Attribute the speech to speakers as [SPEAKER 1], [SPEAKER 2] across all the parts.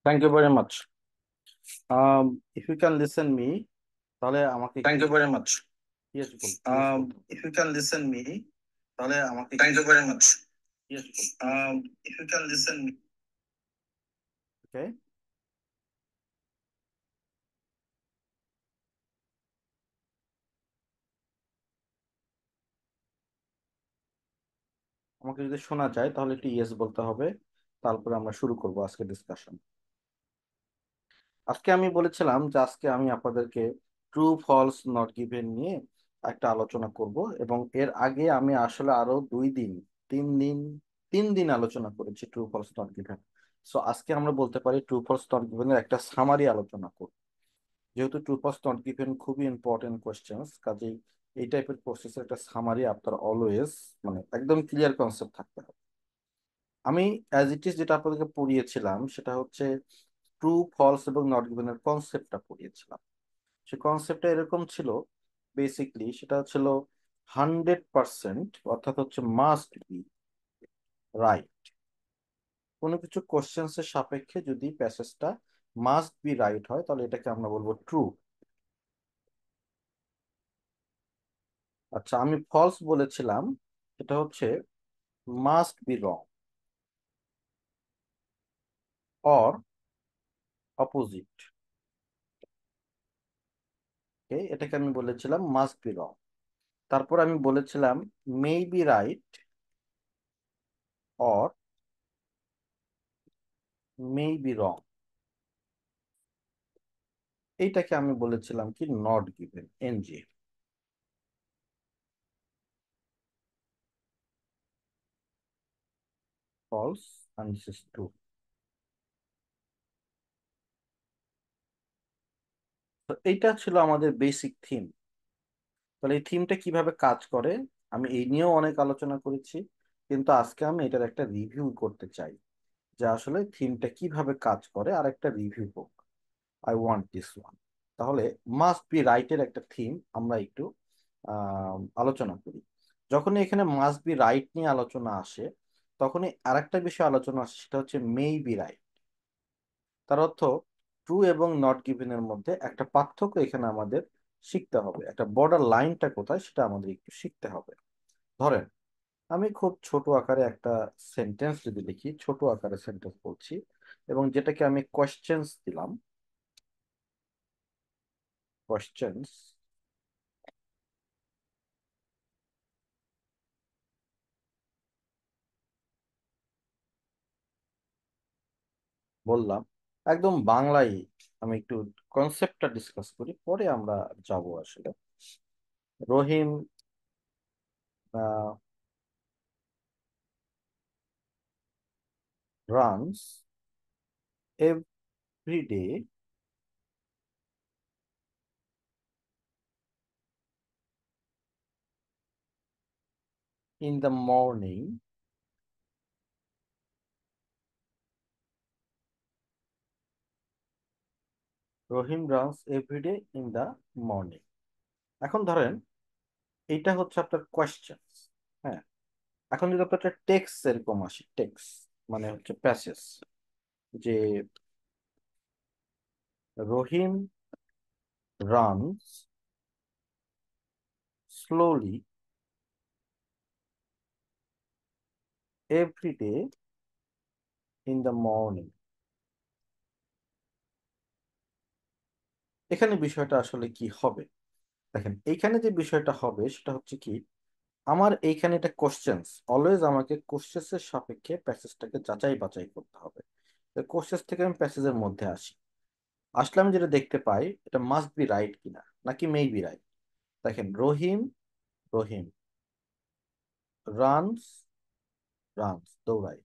[SPEAKER 1] Thank you very much. If you can listen me, তাহলে আমাকে thank you very much. Yes বল, if you can listen me, তাহলে আমাকে thank you very much. Yes বল, if you can listen me. Okay, আমাকে যদি শোনা যায় তাহলে একটু ইয়েস বলতে হবে। তারপরে আমরা শুরু করব আজকে ডিসকাশন। আজকে আমি বলেছিলাম যে আজকে আমি আপনাদেরকে ট্রু ফলস নট গিভেন নিয়ে একটা আলোচনা করব, এবং এর আগে আমি আসলে আরো 2 দিন, 3 দিন, 3 দিন আলোচনা করেছি true false not given. So আজকে আমরা বলতে পারি ট্রু ফলস নট গিভেন এর একটা সামারি আলোচনা করব। যেহেতু ট্রু ফলস নট গিভেন খুবই ইম্পর্টেন্ট কোয়েশ্চেন্স, কাজেই এই টাইপের প্রসেসের একটা সামারি আপনার অলওয়েজ, মানে একদম ক্লিয়ার কনসেপ্ট থাকতে হবে। আমি অ্যাজ ইট ইজ যেটা আপনাদেরকে পড়িয়েছিলাম সেটা হচ্ছে ট্রু ফলস এবং নট গিভেনের কনসেপ্টটা পড়িয়েছিলাম। সে কনসেপ্টটা এরকম ছিল, বেসিকলি সেটা ছিল 100%, অর্থাৎ হচ্ছে মাস্ট বি রাইট। কোনো কিছু কোশ্চেন্স এর সাপেক্ষে যদি প্যাসেজটা মাস্ট বি রাইট হয় তাহলে এটাকে আমরা বলবো ট্রু। আচ্ছা, আমি ফলস বলেছিলাম, এটা হচ্ছে must be wrong or opposite. এটাকে আমি বলেছিলাম মাস্ট বি রং। তারপর আমি বলেছিলাম may be right or may be wrong. এইটাকে আমি বলেছিলাম কি not given, NG, false, and this is true. তো এইটা ছিল আমাদের বেসিক থিম। তাহলে এই থিমটা কিভাবে কাজ করে আমি এই নিয়েও অনেক আলোচনা করেছি, কিন্তু আজকে আমি এটার একটা রিভিউ করতে চাই যে আসলে থিমটা কিভাবে কাজ করে, আর একটা রিভিউ হোক। I want this one. তাহলে মাস্ট বি রাইটের একটা থিম আমরা একটু আলোচনা করি। যখনই এখানে মাস্ট বি রাইট নিয়ে আলোচনা আসে, তখনই আরেকটা বিষয় আলোচনা আসে, সেটা হচ্ছে মে বি রাইট। তার অর্থ ট্রু এবং নট গিভেন এর মধ্যে একটা পার্থক্য এখানে আমাদের শিখতে হবে, একটা বর্ডার লাইনটা কোথায় সেটা আমাদের একটু শিখতে হবে। ধরেন আমি খুব ছোট আকারে একটা সেন্টেন্স যদি লিখি, ছোট আকারে সেন্টেন্স বলছি, এবং যেটাকে আমি কোয়েশ্চেন্স দিলাম, কোয়েশ্চেন্স বললাম, একদম বাংলায়। আমি একটু কনসেপ্টটা ডিসকাস করি, পরে আমরা যাব আসলে। Rahim runs every day in the morning. Rahim runs everyday in the morning. এখন ধরেন এইটা হচ্ছে আপনার কোয়েশ্চেন। হ্যাঁ, এখন যদি আপনার টেক্সট এরকম আসে, টেক্সট মানে হচ্ছে প্যাসেজ, যে Rahim runs slowly everyday in the morning. এখানে বিষয়টা আসলে কি হবে? দেখেন এইখানে যে বিষয়টা হবে সেটা হচ্ছে কি, আমার এইখানে এটা কোশ্চেন্স, অলওয়েজ আমাকে কোশ্চেন্সের সাপেক্ষে প্যাসেজটাকে যাচাই বাছাই করতে হবে। কোশ্চেন্স থেকে আমি প্যাসেজের মধ্যে আসি, আসলে আমি যেটা দেখতে পাই এটা মাস্ট বি রাইট কিনা নাকি মে বি রাইট। দেখেন রহিম, রহিম রানস, রানস দৌড়ায়,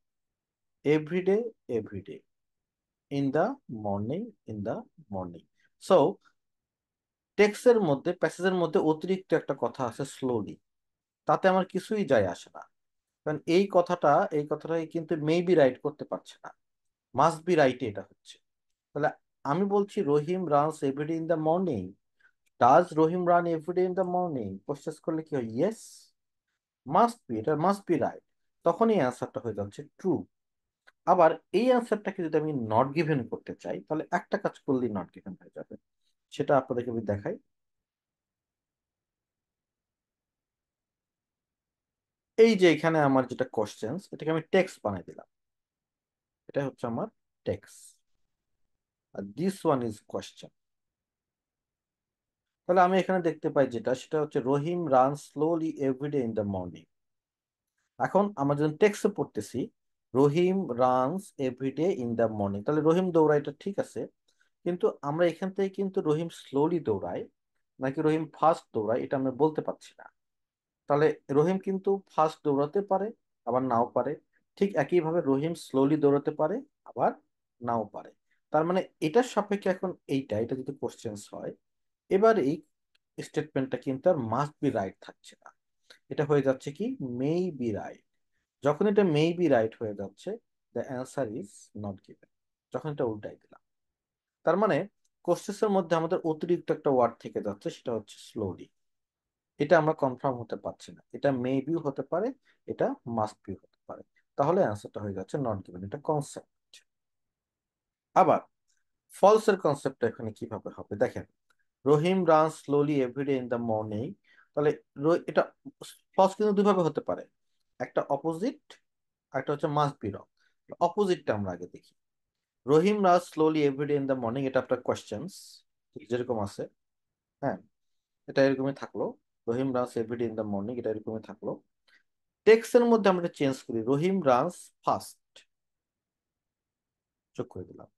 [SPEAKER 1] every day, every day in the morning, in the morning. So টেক্সটের মধ্যে, প্যাসেজের মধ্যে অতিরিক্ত একটা কথা আছে স্লোলি, তাতে আমার কিছুই যায় আসে না। কারণ এই কথাটাই কিন্তু মে বি রাইট করতে পারছে না, মাস্ট বি রাইটে এটা হচ্ছে। তাহলে আমি বলছি Rahim runs everyday in the morning, does Rahim run everyday in the morning, question করলে কি হয়? ইয়েস, মাস্ট বি, এটা মাস্ট বি রাইট। তখনই অ্যান্সারটা হয়ে যাচ্ছে ট্রু। আবার এই অ্যান্সারটাকে যদি আমি নট গিভেন করতে চাই, তাহলে একটা কাজ করলেই নট গিভেন হয়ে যাবে। সেটা আপনাদেরকে আমি দেখাই। এই যে এখানে আমার যেটা কোশ্চেন, এটাকে আমি টেক্সট বানাই দিলাম। এটা হচ্ছে আমার টেক্সট, আর দিস ওয়ান ইজ কোশ্চেন। তাহলে আমি এখানে দেখতে পাই যেটা, সেটা হচ্ছে Rahim run slowly everyday in the morning. এখন আমরা যখন টেক্সটে পড়তেছি Rahim runs everyday in the morning, তাহলে রহিম দৌড়ায়, এটা ঠিক আছে। কিন্তু আমরা এখান থেকে কিন্তু রহিম স্লোলি দৌড়ায় নাকি রহিম ফাস্ট দৌড়ায় এটা আমরা বলতে পারছি না। তাহলে রহিম কিন্তু ফাস্ট দৌড়াতে পারে, আবার নাও পারে। ঠিক একইভাবে রহিম স্লোলি দৌড়াতে পারে, আবার নাও পারে। তার মানে এটার সাপেক্ষে এখন এটা যদি কোশ্চেন হয়, এবার এই স্টেটমেন্টটা কিন্তু আর মাস্ট বি রাইট থাকছে না, এটা হয়ে যাচ্ছে কি মেই বি রাইট। যখন এটা মে বি রাইট হয়ে যাচ্ছে, the answer is not given. যখন এটা উল্টাই দিলাম, তার মানে কোশ্চেসের মধ্যে আমাদের অতিরিক্ত একটা ওয়ার্ড থেকে যাচ্ছে, সেটা হচ্ছে স্লোলি। এটা আমরা কনফার্ম হতে পারছি না, এটা মে বিও হতে পারে, এটা মাস্ট বি হতে পারে। তাহলে অ্যান্সারটা হয়ে যাচ্ছে নট গিভেন, এটা কনসেপ্ট। আবার ফলস এর কনসেপ্টটা এখানে কিভাবে হবে দেখেন, Rahim run slowly everyday in the morning. তাহলে এটা ফলস কিন্তু দুইভাবে হতে পারে, একটা অপোজিট, একটা হচ্ছে মাস্ট বি রং। অপোজিটটা আমরা আগে দেখি। Rahim runs slowly everyday in the morning, এটা আপনার কোয়েশ্চেন্স যেরকম আছে, হ্যাঁ, এটা এরকমই থাকলো। Rahim runs everyday in the morning, এটা এরকমই থাকলো। টেক্সটের মধ্যে আমরা চেঞ্জ করি, রহিম রানস ফাস্ট, যোগ করে দিলাম,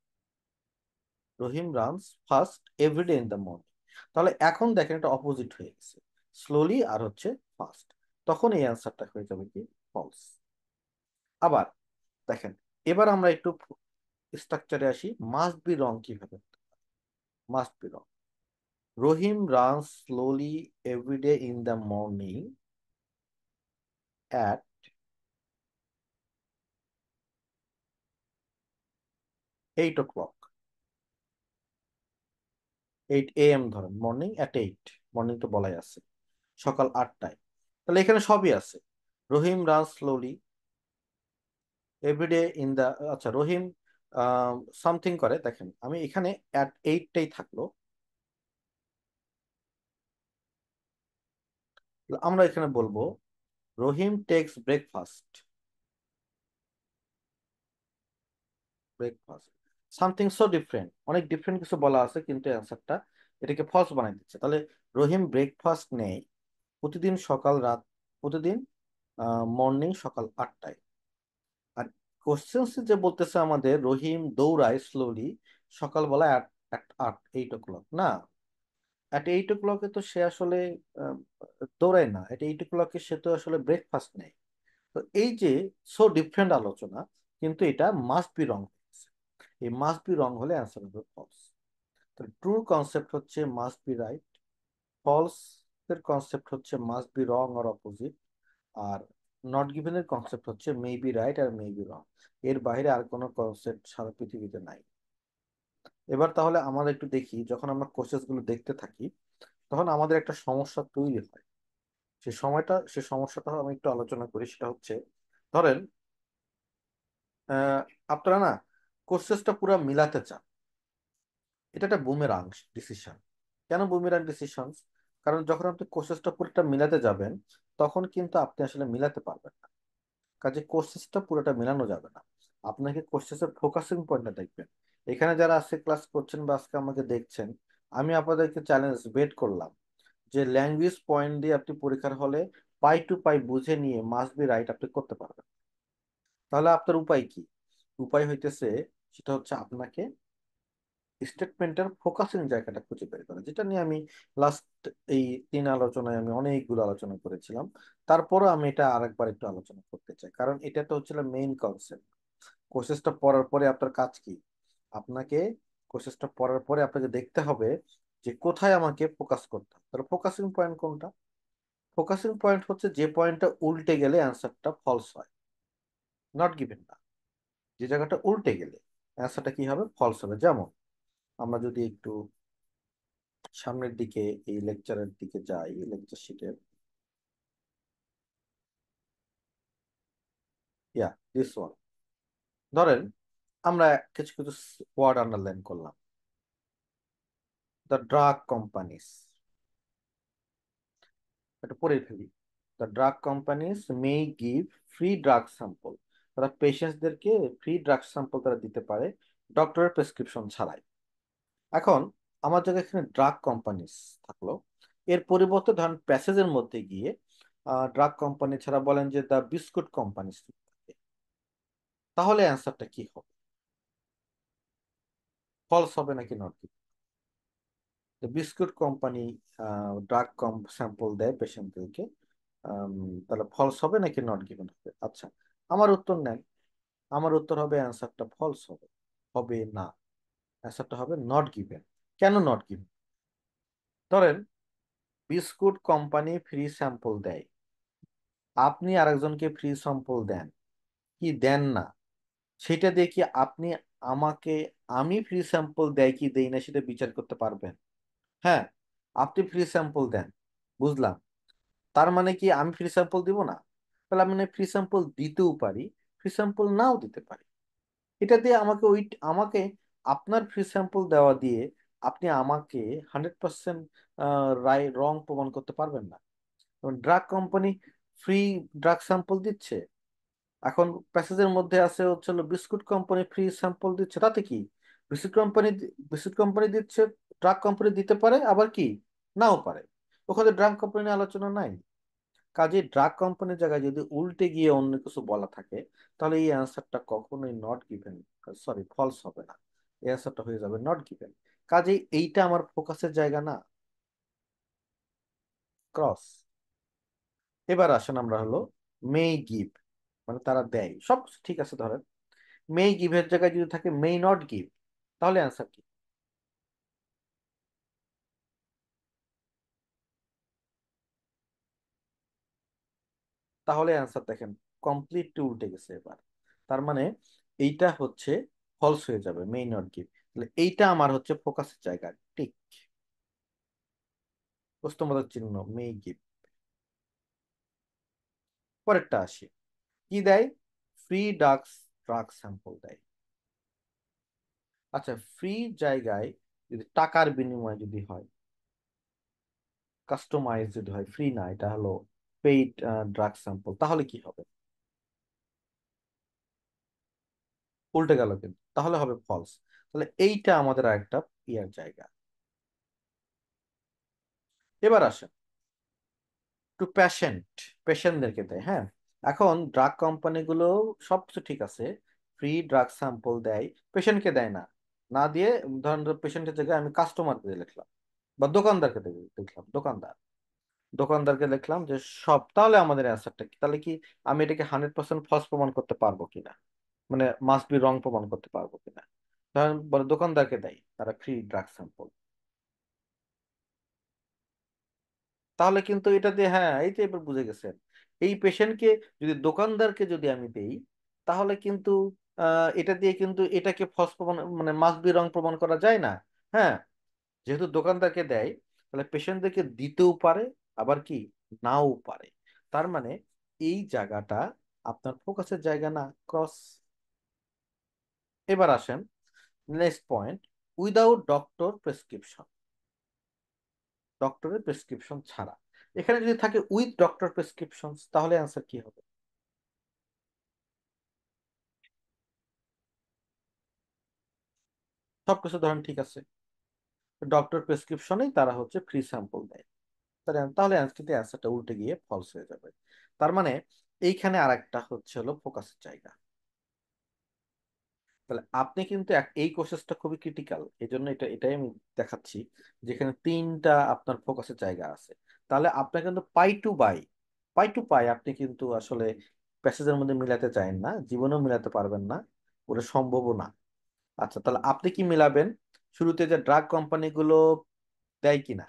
[SPEAKER 1] Rahim runs fast everyday in the morning. তাহলে এখন দেখেন এটা অপোজিট হয়ে গেছে, স্লোলি আর হচ্ছে ফাস্ট। তখন এই অ্যান্সারটা হয়ে যাবে কি ফলস। আবার দেখেন, এবার আমরা একটু স্ট্রাকচারে আসি, মাস্ট বি রং কিভাবে, must be wrong. Rohim runs slowly every day in the morning at 8 o'clock. 8 AM ধরেন, মর্নিং অ্যাট 8, মর্নিং তো বলাই আছে, সকাল 8টায়। তাহলে এখানে সবই আছে। Rahim run slowly everyday in the, আচ্ছা রহিম সামথিং করে, দেখেন আমি এখানে অ্যাট 8টাই থাকলো। আমরা এখানে বলবো Rahim takes breakfast, breakfast something so different, অনেক ডিফারেন্ট কিছু বলা আছে, কিন্তু অ্যান্সারটা এটাকে ফলস বানাই দিচ্ছে। তাহলে রহিম ব্রেকফাস্ট নেই প্রতিদিন সকাল রাত, প্রতিদিন মর্নিং সকাল 8টায়। আর কোশ্চেন যে বলতেছে আমাদের রহিম দৌড়ায় স্লোলি সকালবেলা অ্যাট আট 8 o'clock, না, অ্যাট 8 o'clock তো সে আসলে আহ, দৌড়ায় না, অ্যাট 8 o'clock সে তো আসলে ব্রেকফাস্ট নেই। তো এই যে সো ডিফারেন্ট আলোচনা, কিন্তু এটা মাস্ট বি রং। এই মাস্ট বি রং হলে অ্যান্সার হবে ফলস। তো ট্রুর কনসেপ্ট হচ্ছে মাস্ট বি রাইট, ফলস এর কনসেপ্ট হচ্ছে মাস্ট বি রং আর অপোজিট, আর নট গিভেন এর কনসেপ্ট হচ্ছে মে বি রাইট আর মে বি রং। এর বাইরে আর কোনো কনসেপ্ট সারা পৃথিবীতে নাই। এবার তাহলে আমরা একটু দেখি, যখন আমরা কোর্সেস গুলো দেখতে থাকি তখন আমাদের একটা সমস্যা তৈরি হয়। সে সমস্যাটা আমি একটু আলোচনা করি। সেটা হচ্ছে, ধরেন আহ আপনারা না কোর্সেসটা পুরো মিলাতে চান, এটা একটা বুমেরাং ডিসিশন। কেন বুমেরাং ডিসিশন? কারণ যখন আপনি কোর্সেসটা পুরোটা মিলাতে যাবেন, তখন কিন্তু আপনি আসলে মিলাতে পারবেন না। কাজে কোর্সেসটা পুরোটা মেলানো যাবে না, আপনাকে কোর্সেসের ফোকাসিং পয়েন্টটা দেখবেন। এখানে যারা আজকে ক্লাস করছেন বা আজকে আমাকে দেখছেন, আমি আপনাদেরকে চ্যালেঞ্জ বেট করলাম যে ল্যাঙ্গুয়েজ পয়েন্ট দিয়ে আপনি পরীক্ষার হলে পাই টু পাই বুঝে নিয়ে মাস্ট বি রাইট আপনি করতে পারবেন। তাহলে আপনার উপায় কি? উপায় হইতেছে, সেটা হচ্ছে আপনাকে স্টেটমেন্টের ফোকাসিং জায়গাটা খুঁজে বের করা, যেটা নিয়ে আমি লাস্ট এই 3 আলোচনায় আমি অনেকগুলো আলোচনা করেছিলাম। তারপরও আমি এটা আরেকবার একটু আলোচনা করতে চাই, কারণ এটা তো হচ্ছিল মেইন কনসেপ্ট। কোর্সেসটা পড়ার পরে আপনার কাজ কি? আপনাকে কোর্সেসটা পড়ার পরে আপনাকে দেখতে হবে যে কোথায় আমাকে ফোকাস করতে হবে। তাহলে ফোকাসিং পয়েন্ট কোনটা? ফোকাসিং পয়েন্ট হচ্ছে যে পয়েন্টটা উল্টে গেলে অ্যান্সারটা ফলস হয়, নট গিভেন না। যে জায়গাটা উল্টে গেলে অ্যান্সারটা কি হবে, ফলস হবে। যেমন আমরা যদি একটু সামনের দিকে এই লেকচারের দিকে যাই, লেকচার শিটের, ইয়া দিস ওয়ান, ধরেন আমরা কিছু কিছু ওয়ার্ড আন্ডারলাইন করলাম। দ্য ড্রাগ কোম্পানিজ, এটা পড়ে ফেলি। The drug companies May give free drug sample, তারা পেশেন্টসদেরকে ফ্রি ড্রাগ স্যাম্পল তারা দিতে পারে ডক্টরের প্রেসক্রিপশন ছাড়াই। এখন আমার জায়গায় এখানে ড্রাগ কোম্পানিজ থাকলো, এর পরিবর্তে ধরেন প্যাসেজের মধ্যে গিয়ে ড্রাগ কোম্পানি ছাড়া বলেন যে দ্য বিস্কুট কোম্পানিজ, তাহলে অ্যান্সারটা কি হবে? ফলস হবে নাকি not? Biscuit company drug com sample দেয় পেশেন্টদেরকে, তাহলে ফলস হবে নাকি নট গিভেন হবে? আচ্ছা, আমার উত্তর নেন। আমার উত্তর হবে অ্যান্সারটা ফলস হবে, হবে না। অ্যান্সারটা হবে নট গিভেন। কেন নট গিভেন? ধরেন বিস্কুট কোম্পানি ফ্রি স্যাম্পল দেয়, আপনি আরেকজনকে ফ্রি স্যাম্পল দেন কি দেন না, সেটা দিয়ে কি আপনি আমাকে, আমি ফ্রি স্যাম্পল দেয় কি দেই না সেটা বিচার করতে পারবেন? হ্যাঁ, আপনি ফ্রি স্যাম্পল দেন, বুঝলাম। তার মানে কি আমি ফ্রি স্যাম্পল দিব না? তাহলে আমি ফ্রি স্যাম্পল দিতেও পারি, ফ্রি স্যাম্পল নাও দিতে পারি। এটা দিয়ে আমাকে আমাকে আপনার ফ্রি স্যাম্পল দেওয়া দিয়ে আপনি আমাকে 100% রাই রং প্রমাণ করতে পারবেন না। Drug company free drug sample দিচ্ছে, এখন প্যাসেজের মধ্যে আছে হচ্ছে হলো বিস্কুট কোম্পানি ফ্রি স্যাম্পল দিচ্ছে, তাতে কি? বিস্কুট কোম্পানি বিস্কুট কোম্পানি দিচ্ছে, ড্রাগ কোম্পানি দিতে পারে আবার কি নাও পারে। ওখানে ড্রাগ কোম্পানি আলোচনা নাই। কাজে ড্রাগ কোম্পানির জায়গায় যদি উল্টে গিয়ে অন্য কিছু বলা থাকে, তাহলে এই অ্যান্সারটা কখনোই নট গিভেন, সরি ফলস হবে না। এই অ্যান্সারটা হয়ে যাবে নট গিভেন। কাজে এইটা আমার ফোকাসের জায়গা না, ক্রস। এবার আসেন আমরা হলো মে গিভ, মানে তারা দেয় সব কিছু ঠিক আছে। ধরেন মে গিভের জায়গায় যদি থাকে মে নট গিভ, তাহলে অ্যান্সার কি? তাহলে অ্যান্সার দেখেন কমপ্লিটলি উল্টে গেছে এবার। তার মানে এইটা হচ্ছে ফলস হয়ে যাবে, মে নট গিভ। তাহলে এইটা আমার হচ্ছে ফোকাসের জায়গা, ঠিক। প্রশ্নবোধক চিহ্ন, মে গিভ। পরেরটা আসি, কি দেয়? ফ্রি ড্রাগস, ড্রাগ স্যাম্পল দেয়। আচ্ছা, ফ্রি জায়গায় যদি টাকার বিনিময়ে যদি হয়, কাস্টমাইজ যদি হয়, ফ্রি না, এটা হলো পেইড ড্রাগ স্যাম্পল, তাহলে কি হবে? উল্টে গেল কিন্তু, তাহলে হবে ফলস। তাহলে এইটা আমাদের আরেকটা ইয়ার জায়গা। এবার আসেন টু পেশেন্ট, পেশেন্টদেরকে দেয়, হ্যাঁ। এখন ড্রাগ কোম্পানিগুলো সবকিছু ঠিক আছে, ফ্রি ড্রাগ স্যাম্পল দেয়, পেশেন্টকে দেয় না। না দিয়ে ধরেন পেশেন্টের জায়গায় আমি কাস্টমারকে দিয়ে লিখলাম বা দোকানদারকে দেখলাম, দোকানদারকে দেখলাম যে সব, তাহলে আমাদের অ্যান্সারটা কি? তাহলে কি আমি এটাকে 100% ফলস প্রমাণ করতে পারবো কিনা, মানে মাস্ট বি রং প্রমাণ করতে পারবো কিনা? ধরেন বলে দোকানদারকে দেয় তারা ফ্রি ড্রাগ স্যাম্পল, তাহলে কিন্তু এটা দিয়ে, হ্যাঁ এই তো এবার বুঝে গেছেন। এই পেশেন্টকে যদি দোকানদারকে যদি আমি দেই, তাহলে কিন্তু এটা দিয়ে কিন্তু এটাকে ফলস প্রমাণ, মানে মাস্ট বি রং প্রমাণ করা যায় না। হ্যাঁ, যেহেতু দোকানদারকে দেয়, তাহলে পেশেন্টদেরকে দিতেও পারে আবার কি নাও পারে। তার মানে এই জায়গাটা আপনার ফোকাসের জায়গা না, ক্রস। এবার আসেন next point, without doctor prescription, ডক্টরের প্রেসক্রিপশন ছাড়া। এখানে যদি থাকে উইথ ডক্টর প্রেসক্রিপশন, তাহলে অ্যান্সার কি হবে? সবকিছু ধরেন ঠিক আছে, ডক্টর প্রেসক্রিপশনেই তারা হচ্ছে ফ্রি স্যাম্পল দেয়, তাহলে অ্যান্সারটা উল্টে গিয়ে ফলস হয়ে যাবে। তার মানে এইখানে আরেকটা হচ্ছে হলো ফোকাসের জায়গা। তাহলে আপনি কিন্তু এই কোর্সেসটা খুবই ক্রিটিক্যাল, এই জন্য এটাই আমি দেখাচ্ছি, যেখানে তিনটা আপনার ফোকাসের জায়গা আছে। তাহলে আপনার কিন্তু পাই টু পাই আপনি কিন্তু আসলে প্যাসেজের মধ্যে মিলাতে চান না, জীবনেও মিলাতে পারবেন না, ওটা সম্ভবও না। আচ্ছা, তাহলে আপনি কি মিলাবেন? শুরুতে যে ড্রাগ কোম্পানিগুলো দেয় কিনা,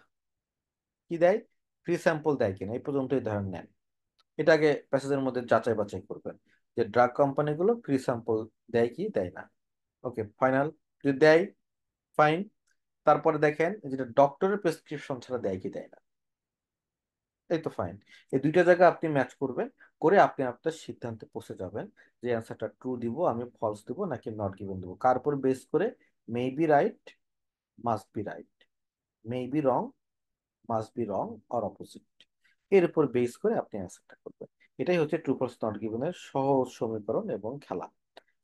[SPEAKER 1] কি দেয়, ফ্রি স্যাম্পল দেয় কিনা, এই পর্যন্তই ধরেন নেন। এটাকে প্যাসেজের মধ্যে যাচাই বাছাই করবেন যে ড্রাগ কোম্পানিগুলো ফ্রি স্যাম্পল দেয় কি দেয় না। ওকে, ফাইনাল। যদি দেয়, ফাইন। তারপরে দেখেন যেটা ডক্টরের প্রেসক্রিপশন ছাড়া দেয় কি দেয় না, এই তো ফাইন। এই দুইটা জায়গা আপনি ম্যাচ করবেন, করে আপনি আপনার সিদ্ধান্তে পৌঁছে যাবেন যে অ্যান্সারটা ট্রু দিব, আমি ফলস দিব, নাকি নট গিভেন দিব। কার উপর বেস করে? মে be right, must be right, May be wrong, must be wrong, or opposite. এর উপর বেস করে আপনি অ্যান্সারটা করবেন। এটাই হচ্ছে ট্রু ফলস নট গিভেনের সহজ সমীকরণ এবং খেলা।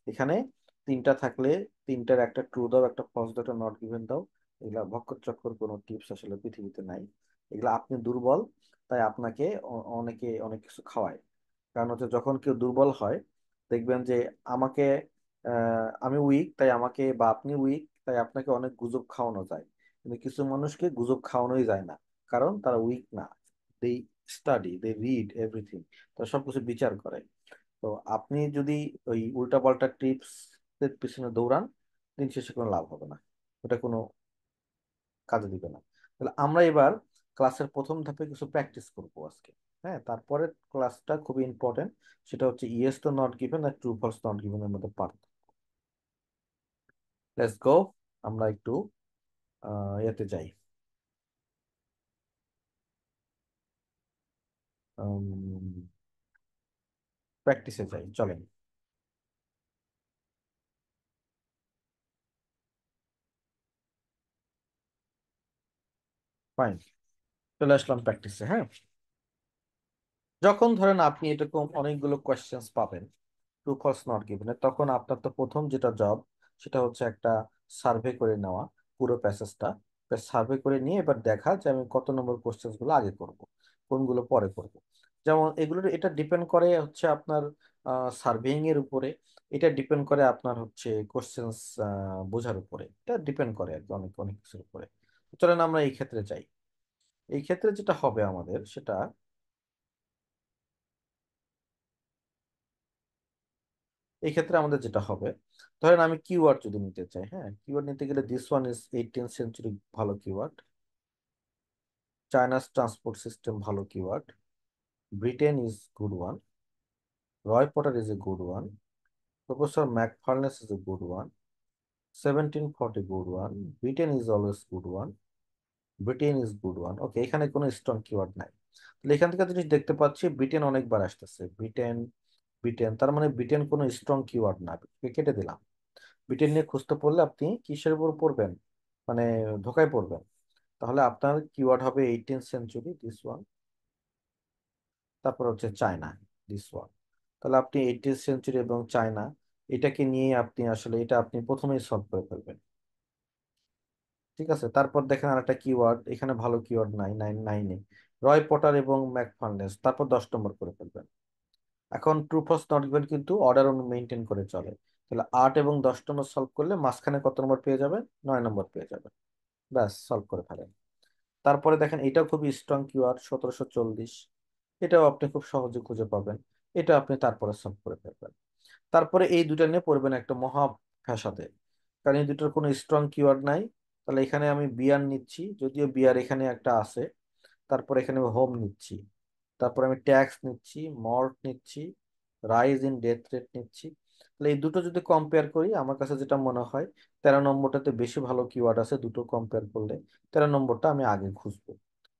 [SPEAKER 1] এখানে তিনটা থাকলে তিনটার একটা ট্রু দাও, একটা ফলস দাও, একটা নট গিভেন দাও। এগুলা ভক্কর চক্কর কোনো টিপস আসলে পৃথিবীতে নাই। এগুলা আপনি দুর্বল, তাই আপনাকে অনেকে অনেক কিছু খাওয়ায়। কারণ হচ্ছে যখন কেউ দুর্বল হয়, দেখবেন যে আমাকে আমি উইক তাই আমাকে, বা আপনি উইক তাই আপনাকে অনেক গুজব খাওয়ানো যায়। কিন্তু কিছু মানুষকে গুজব খাওয়ানোই যায় না, কারণ তারা উইক না। They study, they read everything, তারা সবকিছু বিচার করে। তো আপনি যদি ওই উল্টাপাল্টা টিপস এর পিছনে দৌড়ান, দিন শেষে কোনো লাভ হবে না, ওটা কোনো কাজে দিবে না। তাহলে আমরা এবার ক্লাসের প্রথম ধাপে কিছু প্র্যাকটিস করবো আজকে। হ্যাঁ, তারপরে ক্লাসটা খুবই ইম্পর্টেন্ট, সেটা হচ্ছে ইয়েস তো নট গিভেন আর ট্রু ফলস নট গিভেন এর মধ্যে পার্থক্য। লেটস গো, আমরা একটু ইয়েতে যাই, প্র্যাকটিসে যাই, চলেন। ফাইন, চলে আসলাম প্র্যাকটিসে। হ্যাঁ, যখন ধরেন আপনি এরকম অনেকগুলো কোয়েশ্চেন্স পাবেন ট্রু ফলস নট গিভেন, তখন আপনার তো প্রথম যেটা জব, সেটা হচ্ছে একটা সার্ভে করে নেওয়া পুরো প্যাসেজটা। সার্ভে করে নিয়ে এবার দেখা যে আমি কত নম্বর কোশ্চেন্স গুলো আগে করব, কোনগুলো পরে করব। যেমন এগুলোর এটা ডিপেন্ড করে হচ্ছে আপনার সার্ভেইং এর উপরে, এটা ডিপেন্ড করে আপনার হচ্ছে কোশ্চেন্স বোঝার উপরে, এটা ডিপেন্ড করে আর কি অনেক অনেক কিছুর উপরে। চলেন আমরা এই ক্ষেত্রে যাই। এই ক্ষেত্রে যেটা হবে আমাদের সেটা, এই ক্ষেত্রে আমাদের যেটা হবে, ধরেন আমি কিওয়ার্ড যদি নিতে চাই, হ্যাঁ, কিওয়ার্ড নিতে গেলে this one is 18th century, ভালো কিওয়ার্ড। চায়নাস ট্রান্সপোর্ট সিস্টেম, ভালো keyword. Britain is good one. Roy Porter is a good one. Professor Macfarlane is a good one. 1740 good one. Britain is always good one. Britain is good one. Okay, এখানে কোনো strong keyword নাই। তাহলে এখান থেকে জিনিস দেখতে পাচ্ছি Britain অনেকবার আসতেছে, ব্রিটেন, ব্রিটেন, তার মানে ব্রিটেন কোনো স্ট্রং কিওয়ার্ড না, কেটে দিলাম। ব্রিটেন নিয়ে খুঁজতে পড়লে আপনি কিসের উপর পড়বেন, মানে ধোকায় পড়বেন। তাহলে আপনার কিওয়ার্ড হবে 18th সেঞ্চুরি, দিস ওয়ান। তারপর হচ্ছে চায়না, দিস ওয়ান। তাহলে আপনি 18th সেঞ্চুরি এবং চায়না, এটাকে নিয়ে আপনি আসলে এটা আপনি প্রথমেই সলভ করে ফেলবেন। ঠিক আছে, তারপর দেখেন আর একটা কিওয়ার্ড, এখানে ভালো কিওয়ার্ড নাই, নাইনে রয় পটার এবং ম্যাকফার্নেস, তারপর 10 নম্বর করে ফেলবেন। এখন ট্রু ফলস নট গিভেন কিন্তু অর্ডার মেনটেন করে চলে। তাহলে 8 এবং 10 নম্বর সলভ করলে মাঝখানে কত নম্বর পেয়ে যাবেন? 9 নম্বর পেয়ে যাবেন। ব্যাস, সলভ করে ফেলেন। তারপরে দেখেন এটাও খুবই স্ট্রং কিওয়ার্ড, 1740, এটাও আপনি খুব সহজে খুঁজে পাবেন। এটা আপনি তারপরে সলভ করে ফেলবেন। তারপরে এই দুটা নিয়ে পড়বেন একটা মহা ফ্যাসাদে, কারণ এই দুটোর কোনো স্ট্রং কিওয়ার্ড নাই। তাহলে এখানে আমি বিয়ার নিচ্ছি, যদিও বিয়ার এখানে একটা আছে। তারপর এখানে হোম নিচ্ছি। তারপর আমি ট্যাক্স নিচ্ছি, মল্ট নিচ্ছি, রাইজ ইন ডেথ রেট নিচ্ছি। তাহলে এই দুটো যদি কম্পেয়ার করি, আমার কাছে যেটা মনে হয় 13 নম্বরটাতে বেশি ভালো কিওয়ার্ড আছে দুটো কম্পেয়ার করলে। 13 নম্বরটা আমি আগে খুঁজবো।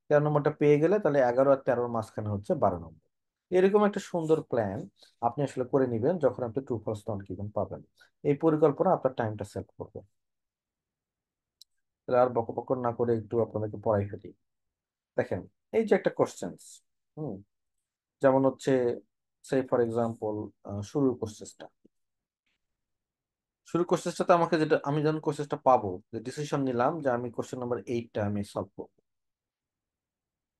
[SPEAKER 1] 13 নম্বরটা পেয়ে গেলে তাহলে 11 আর 13-র মাঝখানে হচ্ছে 12 নম্বর। এরকম একটা সুন্দর প্ল্যান আপনি আসলে করে নিবেন যখন আপনি ট্রু ফলস নট গিভেন পাবেন। এই পরিকল্পনা আপনার টাইমটা সেভ করবে। তাহলে আর বক বক না করে একটু আপনাদেরকে পড়াই ফেলি। দেখেন, এই যে একটা কোশ্চেন্স, হুম, যেমন হচ্ছে সেই ফর এক্সাম্পল শুরুর কোশ্চেসটা, শুরুর কোশ্চেসটাতে আমাকে যেটা, আমি যখন কোশ্চেসটা পাবো, যে ডিসিশন নিলাম যে আমি কোশ্চেন নাম্বার 8টা আমি সলভ করবো।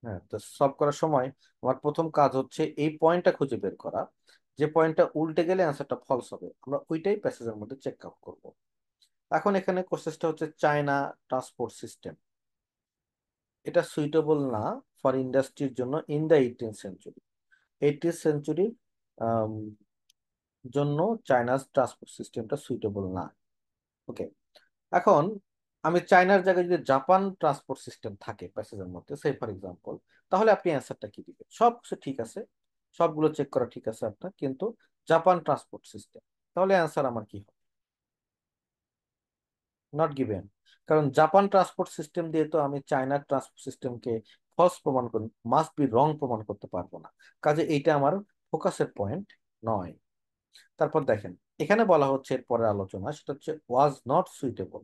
[SPEAKER 1] হ্যাঁ, তো সলভ করার সময় আমার প্রথম কাজ হচ্ছে এই পয়েন্টটা খুঁজে বের করা, যে পয়েন্টটা উল্টে গেলে অ্যান্সারটা ফলস হবে, আমরা ওইটাই প্যাসেজের মধ্যে চেক আউট করবো। এখন এখানে কোশ্চেসটা হচ্ছে চায়না ট্রান্সপোর্ট সিস্টেম, এটা সুইটেবল না ফর ইন্ডাস্ট্রির জন্য in the 18th century. 18th সেঞ্চুরির জন্য চায়নার ট্রান্সপোর্ট সিস্টেমটা সুইটেবল না। ওকে, এখন আমি চায়নার জায়গায় যদি জাপান ট্রান্সপোর্ট সিস্টেম থাকে প্যাসেজের মধ্যে, সেই ফর এক্সাম্পল, তাহলে আপনি অ্যান্সারটা কি দিবেন? সব কিছু ঠিক আছে, সবগুলো চেক করা ঠিক আছে আপনার, কিন্তু জাপান ট্রান্সপোর্ট সিস্টেম, তাহলে অ্যান্সার আমার কি হবে? Not given. কারণ জাপান ট্রান্সপোর্ট সিস্টেম দিয়ে তো আমি চায়নার ট্রান্সপোর্ট সিস্টেমকে ফলস প্রমাণ করি, মাস্ট বি রং প্রমাণ করতে পারবো না। কাজে এইটা আমার ফোকাসের পয়েন্ট নয়। তারপর দেখেন, এখানে বলা হচ্ছে এর পরের আলোচনা, সেটা হচ্ছে ওয়াজ নট সুইটেবল।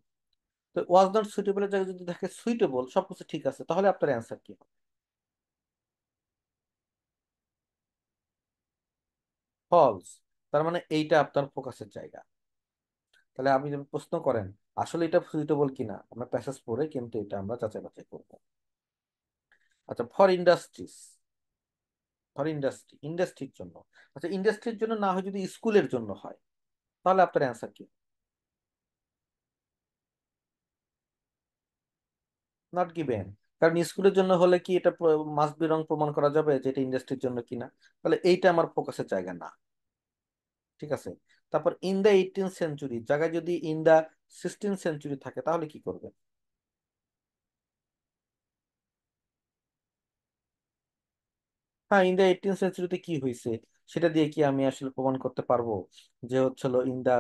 [SPEAKER 1] তো ওয়াজ নট সুইটেবলের জায়গায় যদি দেখে সুইটেবল, সবকিছু ঠিক আছে, তাহলে আপনার অ্যান্সার কি হবে? ফলস। তার মানে এইটা আপনার ফোকাসের জায়গা। তাহলে আপনি যদি প্রশ্ন করেন আসলে এটা সুইটেবল কিনা, আমরা প্যাসেজ পড়ে কিন্তু এটা আমরা যাচাই বাছাই করবো। আচ্ছা, ফর ইন্ডাস্ট্রিজ, ফর ইন্ডাস্ট্রির জন্য। আচ্ছা, ইন্ডাস্ট্রির জন্য না হয় যদি স্কুলের জন্য হয়, তাহলে আপনার অ্যান্সার কি? Not given. কারণ স্কুলের জন্য হলে কি এটা মাস্ট বি রং প্রমাণ করা যাবে যে এটা ইন্ডাস্ট্রির জন্য কিনা? তাহলে এইটা আমার ফোকাসের জায়গা না। ঠিক আছে। তারপর ইন দা 18th সেঞ্চুরি জায়গায় যদি ইন দা 16th সেঞ্চুরি থাকে, তাহলে কি করবে? হ্যাঁ, ইন দা 18th সেঞ্চুরিতে কি হয়েছে সেটা দিয়ে কি আমি আসলে প্রমাণ করতে পারবো যে হচ্ছিল ইন দা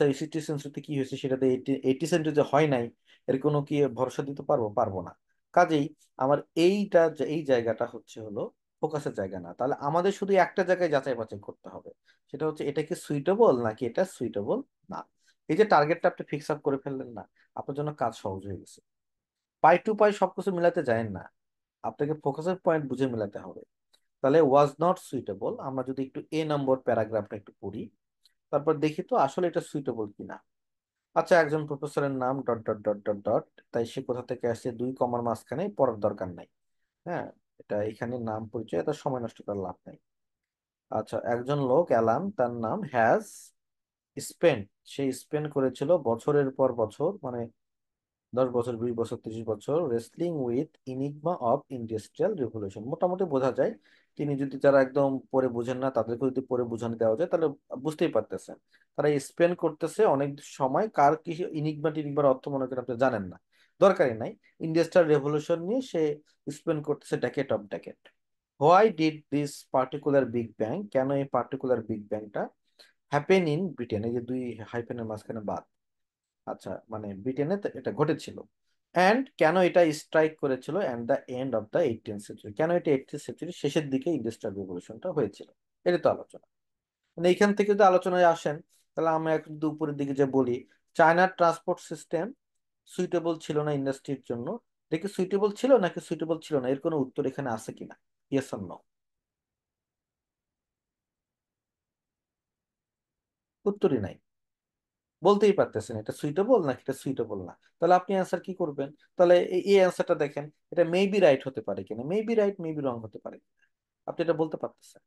[SPEAKER 1] 60th সেঞ্চুরিতে কি হয়েছে সেটা দিয়ে 80th সেঞ্চুরিতে হয় নাই, এর কোনো কি ভরসা দিতে পারবো? পারবো না। কাজেই আমার এই জায়গাটা হচ্ছে হলো ফোকাসের জায়গা না। তাহলে আমাদের শুধু একটা জায়গায় যাচাই বাছাই করতে হবে, সেটা হচ্ছে এটা কি সুইটেবল নাকি এটা সুইটেবল না। এই যে টার্গেটটা আপনি ফিক্স আপ করে ফেললেন না, আপনার জন্য কাজ সহজ হয়ে গেছে। পাই টু পাই সবকিছু মিলাতে যায় না, আপনাকে ফোকাসের পয়েন্ট বুঝে মিলাতে হবে। তাহলে ওয়াজ নট সুইটেবল, আমরা যদি একটু এ নম্বর প্যারাগ্রাফটা একটু পড়ি, তারপর দেখি তো আসলে এটা সুইটেবল কিনা। আচ্ছা, একজন প্রফেসরের নাম dot dot dot dot dot, তাই সে কোথা থেকে আসছে, দুই কমার মাঝখানে পড়ার দরকার নাই। হ্যাঁ, এটা এখানে নাম পরিচয়, এত সময় নষ্ট করার লাভ নাই। আচ্ছা, একজন লোক অ্যালান, তার নাম হ্যাজ স্পেন্ট, সে স্পেন্ড করেছিল বছরের পর বছর, মানে 10 বছর, 20 বছর, 30 বছর wrestling with enigma of industrial revolution. মোটামুটি বোঝা যায় তিনি যদি, যারা একদম পড়ে বুঝেন না তাদেরকে যদি পড়ে বোঝানো দেওয়া যায় তাহলে বুঝতেই পারতেছেন। তারা স্পেন্ড করতেছে অনেক সময়, কার কি ইনিগমা টিনিগমার অর্থ মনে করেন আপনি জানেন না, দরকারই নাই। ইন্ডাস্ট্রিয়াল রেভলিউশন নিয়ে সে স্পেন্ড করতেছে decade of decade. Why did this particular big bang, কেন এই পার্টিকুলার বিগ ব্যাংটা হ্যাপেন ইন ব্রিটেন, এই যে দুই হাইফেনের মাঝখানে বাদ। আচ্ছা, মানে ব্রিটেনে তো এটা ঘটেছিল। অ্যান্ড কেন এটা স্ট্রাইক করেছিল and the end of the 18th century, কেন এটা 18th সেঞ্চুরি শেষের দিকে ইন্ডাস্ট্রিয়াল রেভলিউশনটা হয়েছিল। এটা তো আলোচনা। মানে এইখান থেকে যদি আলোচনায় আসেন, তাহলে আমরা একটু উপরের দিকে যে বলি, চায়নার ট্রান্সপোর্ট সিস্টেম সুইটেবল ছিল না ইন্ডাস্ট্রির জন্য। দেখি সুইটেবল ছিল নাকি সুইটেবল ছিল না, এর কোনো উত্তর এখানে আছে কিনা? Yes or no? উত্তরই নাই। বলতেই পারতেছেন এটা সুইটেবল নাকি এটা সুইটেবল না। তাহলে আপনি অ্যান্সার কি করবেন? তাহলে এই অ্যান্সারটা দেখেন, এটা মেবি রাইট হতে পারে কিনা, মেবি রাইট মেবি রং হতে পারে। আপনি এটা বলতে পারতেছেন।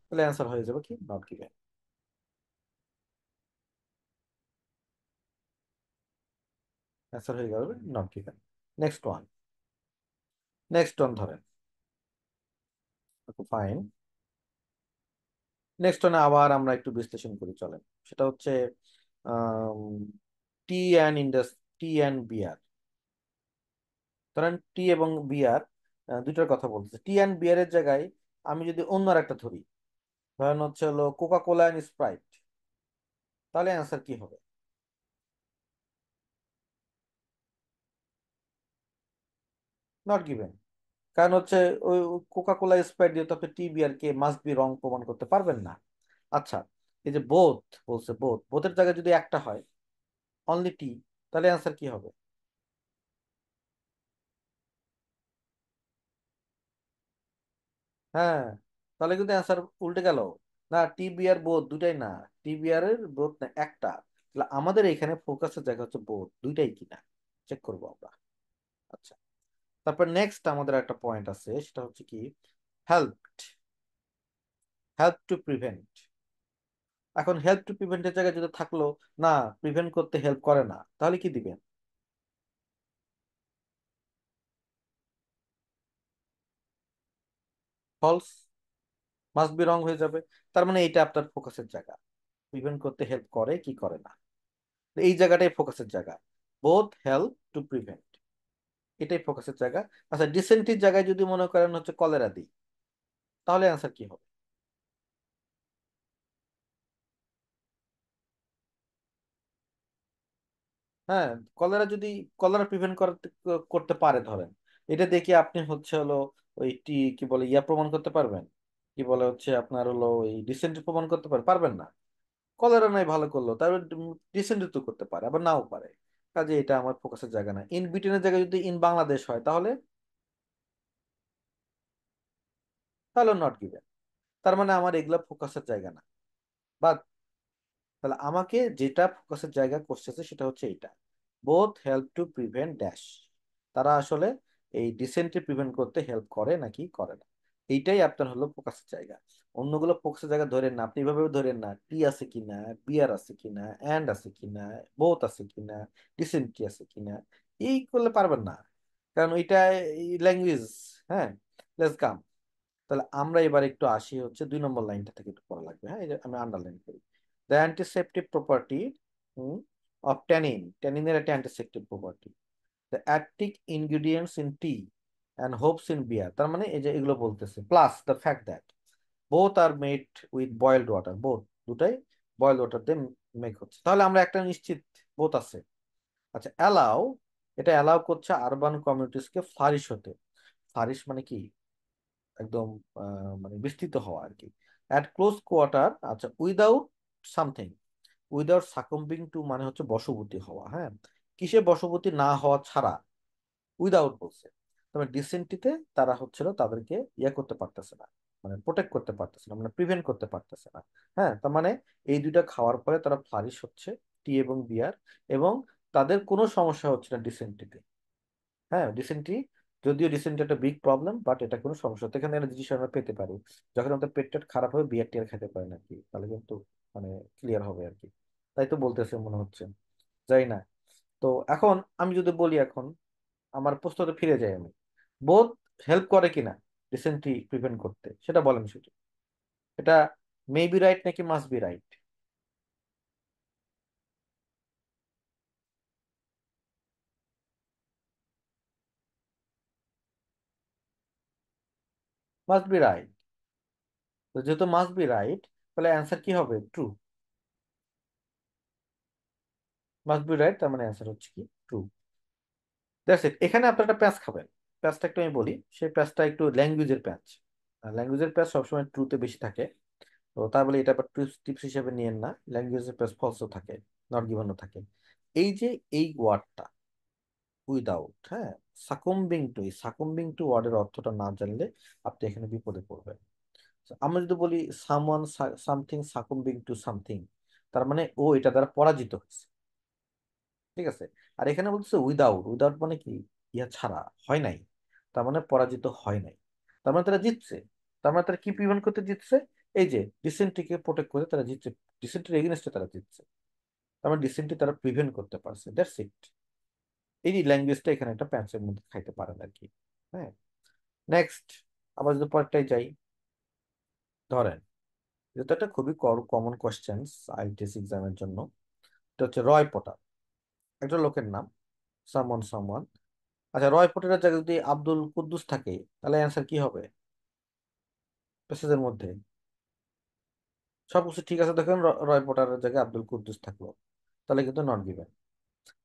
[SPEAKER 1] তাহলে অ্যান্সার হয়ে যাবে কি নট গিভেন। অ্যান্সার হয়ে যাবে not given. Next one, next one ধরেন। ফাইন। নেক্সট ওয়ানে আবার আমরা একটু বিশ্লেষণ করি চলেন। সেটা হচ্ছে টি অ্যান্ড টি অ্যান্ড বিয়ার। ধরেন টি এবং বিয়ার, দুইটার কথা বলতেছে। টি অ্যান্ড বিয়ারের জায়গায় আমি যদি অন্য আর একটা ধরি, ধরেন হচ্ছে হলো কোকা কোলা অ্যান্ড স্প্রাইট, তাহলে অ্যান্সার কি হবে? Not given. কারণ হচ্ছে ওই কোকা কোলা স্প্রাইট দিয়ে তো আপনি টি বিয়ার কে মাস্ট বি রং প্রমাণ করতে পারবেন না। আচ্ছা, এই যে বোথ বলছে, বোথের জায়গায় যদি একটা হয়, অনলি টি, তাহলে অ্যান্সার কি হবে? হ্যাঁ, তাহলে কিন্তু অ্যান্সার উল্টে গেল। না, টি বিয়ার বোথ দুটাই না, টি বিয়ারের বোথ না একটা। তাহলে আমাদের এখানে ফোকাসের জায়গা হচ্ছে বোথ দুইটাই কিনা, চেক করবো আমরা। আচ্ছা, তারপর নেক্সট আমাদের একটা পয়েন্ট আছে, সেটা হচ্ছে কি হেল্প, হেল্প টু প্রিভেন্ট। এখন হেল্প টু প্রিভেন্টের জায়গায় যদি থাকলো না, প্রিভেন্ট করতে হেল্প করে না, তাহলে কি দিবেন? ফলস। মাস্ট বি রং হয়ে যাবে। তার মানে এইটা আপনার ফোকাসের জায়গা, প্রিভেন্ট করতে হেল্প করে কি করে না। তো এই জায়গাটাই ফোকাসের জায়গা, বোথ হেল্প টু প্রিভেন্ট, এটাই ফোকাসের জায়গা। আচ্ছা, ডিসেন্টির জায়গায় যদি মনে করেন হচ্ছে কলেরা দিই, তাহলে অ্যান্সার কি হবে? হ্যাঁ, কলেরা যদি, কলেরা প্রিভেন্ট করতে করতে পারে ধরেন, এটা দেখে আপনি হচ্ছে হলো ওই কি বলে ইয়া প্রমাণ করতে পারবেন? কি বলে হচ্ছে আপনার হলো এই ডিসেন্ট প্রমাণ করতে পারবেন না। কলেরা নাই ভালো করলো, তারপর ডিসেন্ট তো করতে পারে, আবার নাও পারে। কাজে এটা আমার ফোকাসের জায়গা না। ইন ব্রিটেনের জায়গায় যদি ইন বাংলাদেশ হয় তাহলে, তাহলে নট গিভেন। তার মানে আমার এগুলা ফোকাসের জায়গা না। বাট তাহলে আমাকে যেটা ফোকাসের জায়গা করতেছে সেটা হচ্ছে এইটা, both help to prevent dash. তারা আসলে এই ডিসেন্টটি প্রিভেন্ট করতে হেল্প করে নাকি করে না, এইটাই আপনার হলো ফোকাসের জায়গা। অন্যগুলো ফোকাসের জায়গা ধরেন না, আপনি এভাবে ধরেন না টি আছে কিনা, বিয়ার আছে কিনা, অ্যান্ড আছে কিনা, বোথ আছে কিনা, ডিসেন্টটি আছে কিনা, এই করলে পারবেন না, কারণ ওইটা ল্যাঙ্গুয়েজ। হ্যাঁ, লেটস কাম। তাহলে আমরা এবার একটু আসি হচ্ছে 2 নম্বর লাইনটা থেকে একটু পড়া লাগবে। হ্যাঁ, এই যে আমি আন্ডারলাইন করি। The antiseptic property of tannin, ট্যানিনের একটা antiseptic property, the active ingredients in tea and hops in beer. তার মানে এই যে এগুলো বলতেছে, plus the fact that both are made with boiled water, both দুটাই বয়েলড ওয়াটার দিয়ে মেক হচ্ছে, তাহলে আমরা একটা নিশ্চিত বোথ আছে। আচ্ছা, অ্যালাউ, এটা অ্যালাউ করছে আরবান কমিউনিটিসকে ফ্লারিশ হতে। ফ্লারিশ মানে কি, একদম মানে বিস্তৃত হওয়া আর কি। অ্যাট ক্লোজ কোয়ার্টার, আচ্ছা, উইদাউট সামথিং, উইদাউট সাকম্বিং টু মানে হচ্ছে বশবর্তী হওয়া। হ্যাঁ, কিসে বশবর্তী না হওয়া ছাড়া, উইদাউট বলছে। তবে ডিসেন্টিতে তারা হচ্ছিল তাদেরকে ইয়ে করতে পারতেছে না, মানে প্রোটেক্ট করতে পারতেছে না, মানে প্রিভেন্ট করতে পারতেছে না। হ্যাঁ, তার মানে এই দুইটা খাওয়ার পরে তারা ফ্লারিশ হচ্ছে, টি এবং বিয়ার, এবং তাদের কোনো সমস্যা হচ্ছে না ডিসেন্টিতে। হ্যাঁ, ডিসেন্ট্রি, যদিও ডিসেন্ট্রি একটা বিগ প্রবলেম, বাট এটা কোনো সমস্যা হতো। এখানে একটা জিনিস আমরা পেতে পারি, যখন আমাদের পেট টেট খারাপ হবে বিয়ার টিয়ার খেতে পারে না আর কি, তাহলে কিন্তু মানে ক্লিয়ার হবে আর কি। তাই তো বলতেছে মনে হচ্ছে, যাই না। তো এখন আমি যদি বলি, এখন আমার প্রশ্নতে ফিরে যাই আমি, বোধ হেল্প করে কিনা ডিসেন্ট্রি প্রিভেন্ট করতে, সেটা বলেন সেটা। এটা মে বি রাইট নাকি must be right? Must be right. তো যেহেতু মাস্ট বি রাইট, তাহলে অ্যান্সার কি হবে? ট্রু। মাস্ট বি রাইট, তার মানে অ্যান্সার হচ্ছে কি ট্রু। That's it. এখানে আপনার একটা প্যাচ খাবেন। প্যাচটা একটু আমি বলি, সেই প্যাচটা একটু ল্যাঙ্গুয়েজের প্যাচ। ল্যাঙ্গুয়েজের প্যাচ সবসময় ট্রুতে বেশি থাকে। তো তাই বলে এটা আবার টিপস হিসেবে নিয়েন না, ল্যাঙ্গুয়েজের প্যাচ ফলসও থাকে, নট গিভেনও থাকে। এই যে এই ওয়ার্ডটা উইদাউট, হ্যাঁ, সাকুম্বিং টু, এই সাকুম্বিং টু ওয়ার্ডের অর্থটা না জানলে আপনি এখানে বিপদে পড়বেন। So, আমরা যদি বলি সামওয়ান সামথিং সাকুম্বিং টু সামথিং, তার মানে ও এটা দ্বারা পরাজিত হয়েছে। ঠিক আছে। আর এখানে বলতেছে উইদাউট, উইদাউট মানে কি, ইয়া ছাড়া, হয় নাই, তার মানে পরাজিত হয় নাই, তার মানে তারা জিতছে। তার মানে তারা কি প্রিভেন্ট করতে জিতছে? এই যে ডিসেন্ট্রিকে প্রোটেক্ট করে তারা জিতছে, ডিসেন্ট্রির এগেনস্টে তারা জিতছে, তার মানে ডিসেন্ট্রি তারা প্রিভেন্ট করতে পারছে। That's it. এই ল্যাঙ্গুয়েজটা এখানে একটা প্যান্সের মধ্যে খাইতে পারেন আর কি। হ্যাঁ, নেক্সট, আবার যদি পরেরটাই যাই, ধরেন এটা একটা খুবই কমন কোয়েশ্চেন আইটিএস এক্সামের জন্য। এটা হচ্ছে রয় পটার, একটা লোকের নাম, সামওয়ান সামওয়ান। আচ্ছা, রয় পটারের জায়গায় যদি আব্দুল কুদ্দুস থাকে, তাহলে অ্যান্সার কি হবে প্যাসেজের মধ্যে? সবকিছু ঠিক আছে, দেখেন রয় পটারের জায়গায় আব্দুল কুদ্দুস থাকলো, তাহলে কিন্তু নট গিভেন।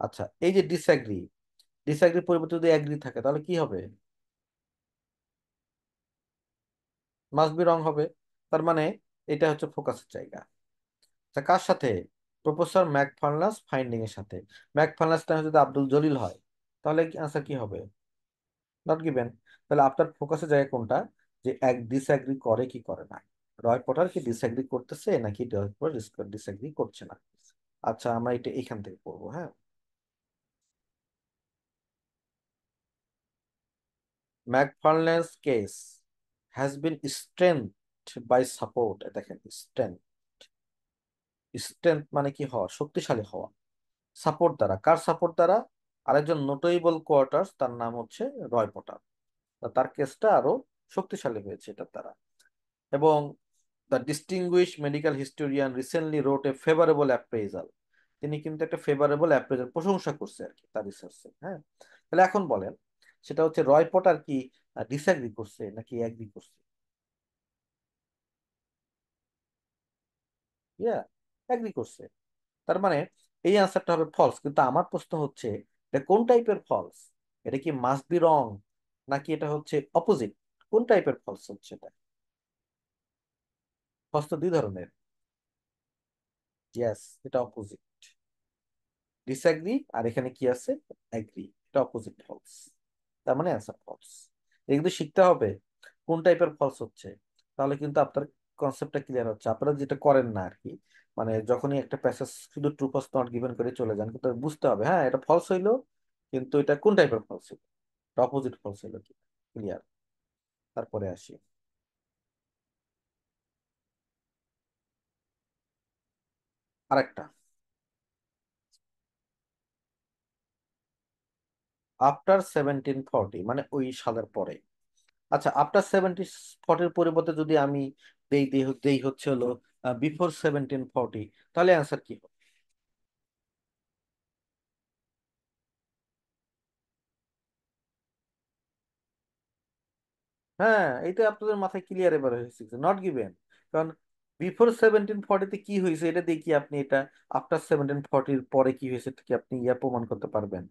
[SPEAKER 1] আচ্ছা, এই যে ডিসঅ্যাগ্রি, ডিসঅ্যাগ্রি পরিবর্তে যদি অ্যাগ্রি থাকে তাহলে কি হবে? মাস্ট বি রং হবে। তার মানে এটা হচ্ছে ফোকাসের জায়গা। আচ্ছা, কার সাথে? প্রফেসর ম্যাকফার্লাস ফাইন্ডিং এর সাথে। ম্যাকফার্লাস টাইম যদি আব্দুল জলিল হয়, তাহলে আনসার কি হবে? Not given. তাহলে আপনার ফোকাসের জায়গা কোনটা, যে এক ডিসঅ্যাগ্রি করে কি করে না, রয় পটার কি ডিসঅ্যাগ্রি করতেছে নাকি রয় পটার ডিসঅ্যাগ্রি করছে না। আচ্ছা, আমরা এটা এখান থেকে পড়বো। হ্যাঁ, Macfarlane's case has been strength by support. দেখেন, স্ট্রেংথ, স্ট্রেংথ মানে কি হওয়া, শক্তিশালী হওয়া। সাপোর্ট দ্বারা, কার সাপোর্ট দ্বারা? আরেকজন নোটেবল কোয়ার্টার্স, তার নাম হচ্ছে রয় পটার। তার কেসটা আরো শক্তিশালী হয়েছে এটার দ্বারা। এবং the distinguish medical historian recently wrote a favourable appraisal. তিনি কিন্তু একটা ফেভারেবল অ্যাপ্রেজাল প্রশংসা করছে আর কি তার রিসার্চে। হ্যাঁ, তাহলে এখন বলেন, সেটা হচ্ছে রয় পটার কি ডিসঅ্যাগ্রি করছে নাকি অ্যাগ্রি করছে? ইয়া, অ্যাগ্রি করছে। তার মানে এই আনসারটা হবে ফলস। কিন্তু আমার প্রশ্ন হচ্ছে, এটা কোন টাইপের ফলস? এটা কি মাস্ট বি রং, নাকি এটা হচ্ছে অপোজিট? কোন টাইপের ফলস হচ্ছে এটা? ফলস তো দুই ধরনের। ইয়েস, এটা অপোজিট। ডিসঅ্যাগ্রি আর এখানে কি আছে, অ্যাগ্রি, এটা অপোজিট ফলস। তার মানে অ্যান্সার ফলস। এটা কিন্তু শিখতে হবে কোন টাইপের ফলস হচ্ছে, তাহলে কিন্তু আপনার কনসেপ্টটা ক্লিয়ার হচ্ছে। আপনারা যেটা করেন না আর কি, মানে যখনই একটা প্যাসেজ শুধু ট্রু ফলস নট গিভেন করে চলে যান, কিন্তু বুঝতে হবে হ্যাঁ এটা ফলস হইলো, কিন্তু এটা কোন টাইপের ফলস হইলো, অপোজিট ফলস হইলো কি। ক্লিয়ার? তারপরে আসি আরেকটা। আফটার 1740 মানে ওই সালের পরে। আচ্ছা, আফটার 1740 পরিবর্তে যদি আমি দেই হচ্ছে হলো বিফোর 1740, তাহলে অ্যান্সার কি হবে? হ্যাঁ, এইটা আপনাদের মাথায় ক্লিয়ার এবার হয়েছে, নট গিভেন। কারণ বিফোর 1740-তে কি হয়েছে এটা দেখি আপনি এটা আফটার 1740 পরে কি হয়েছে এটা কি আপনি প্রমাণ করতে পারবেন?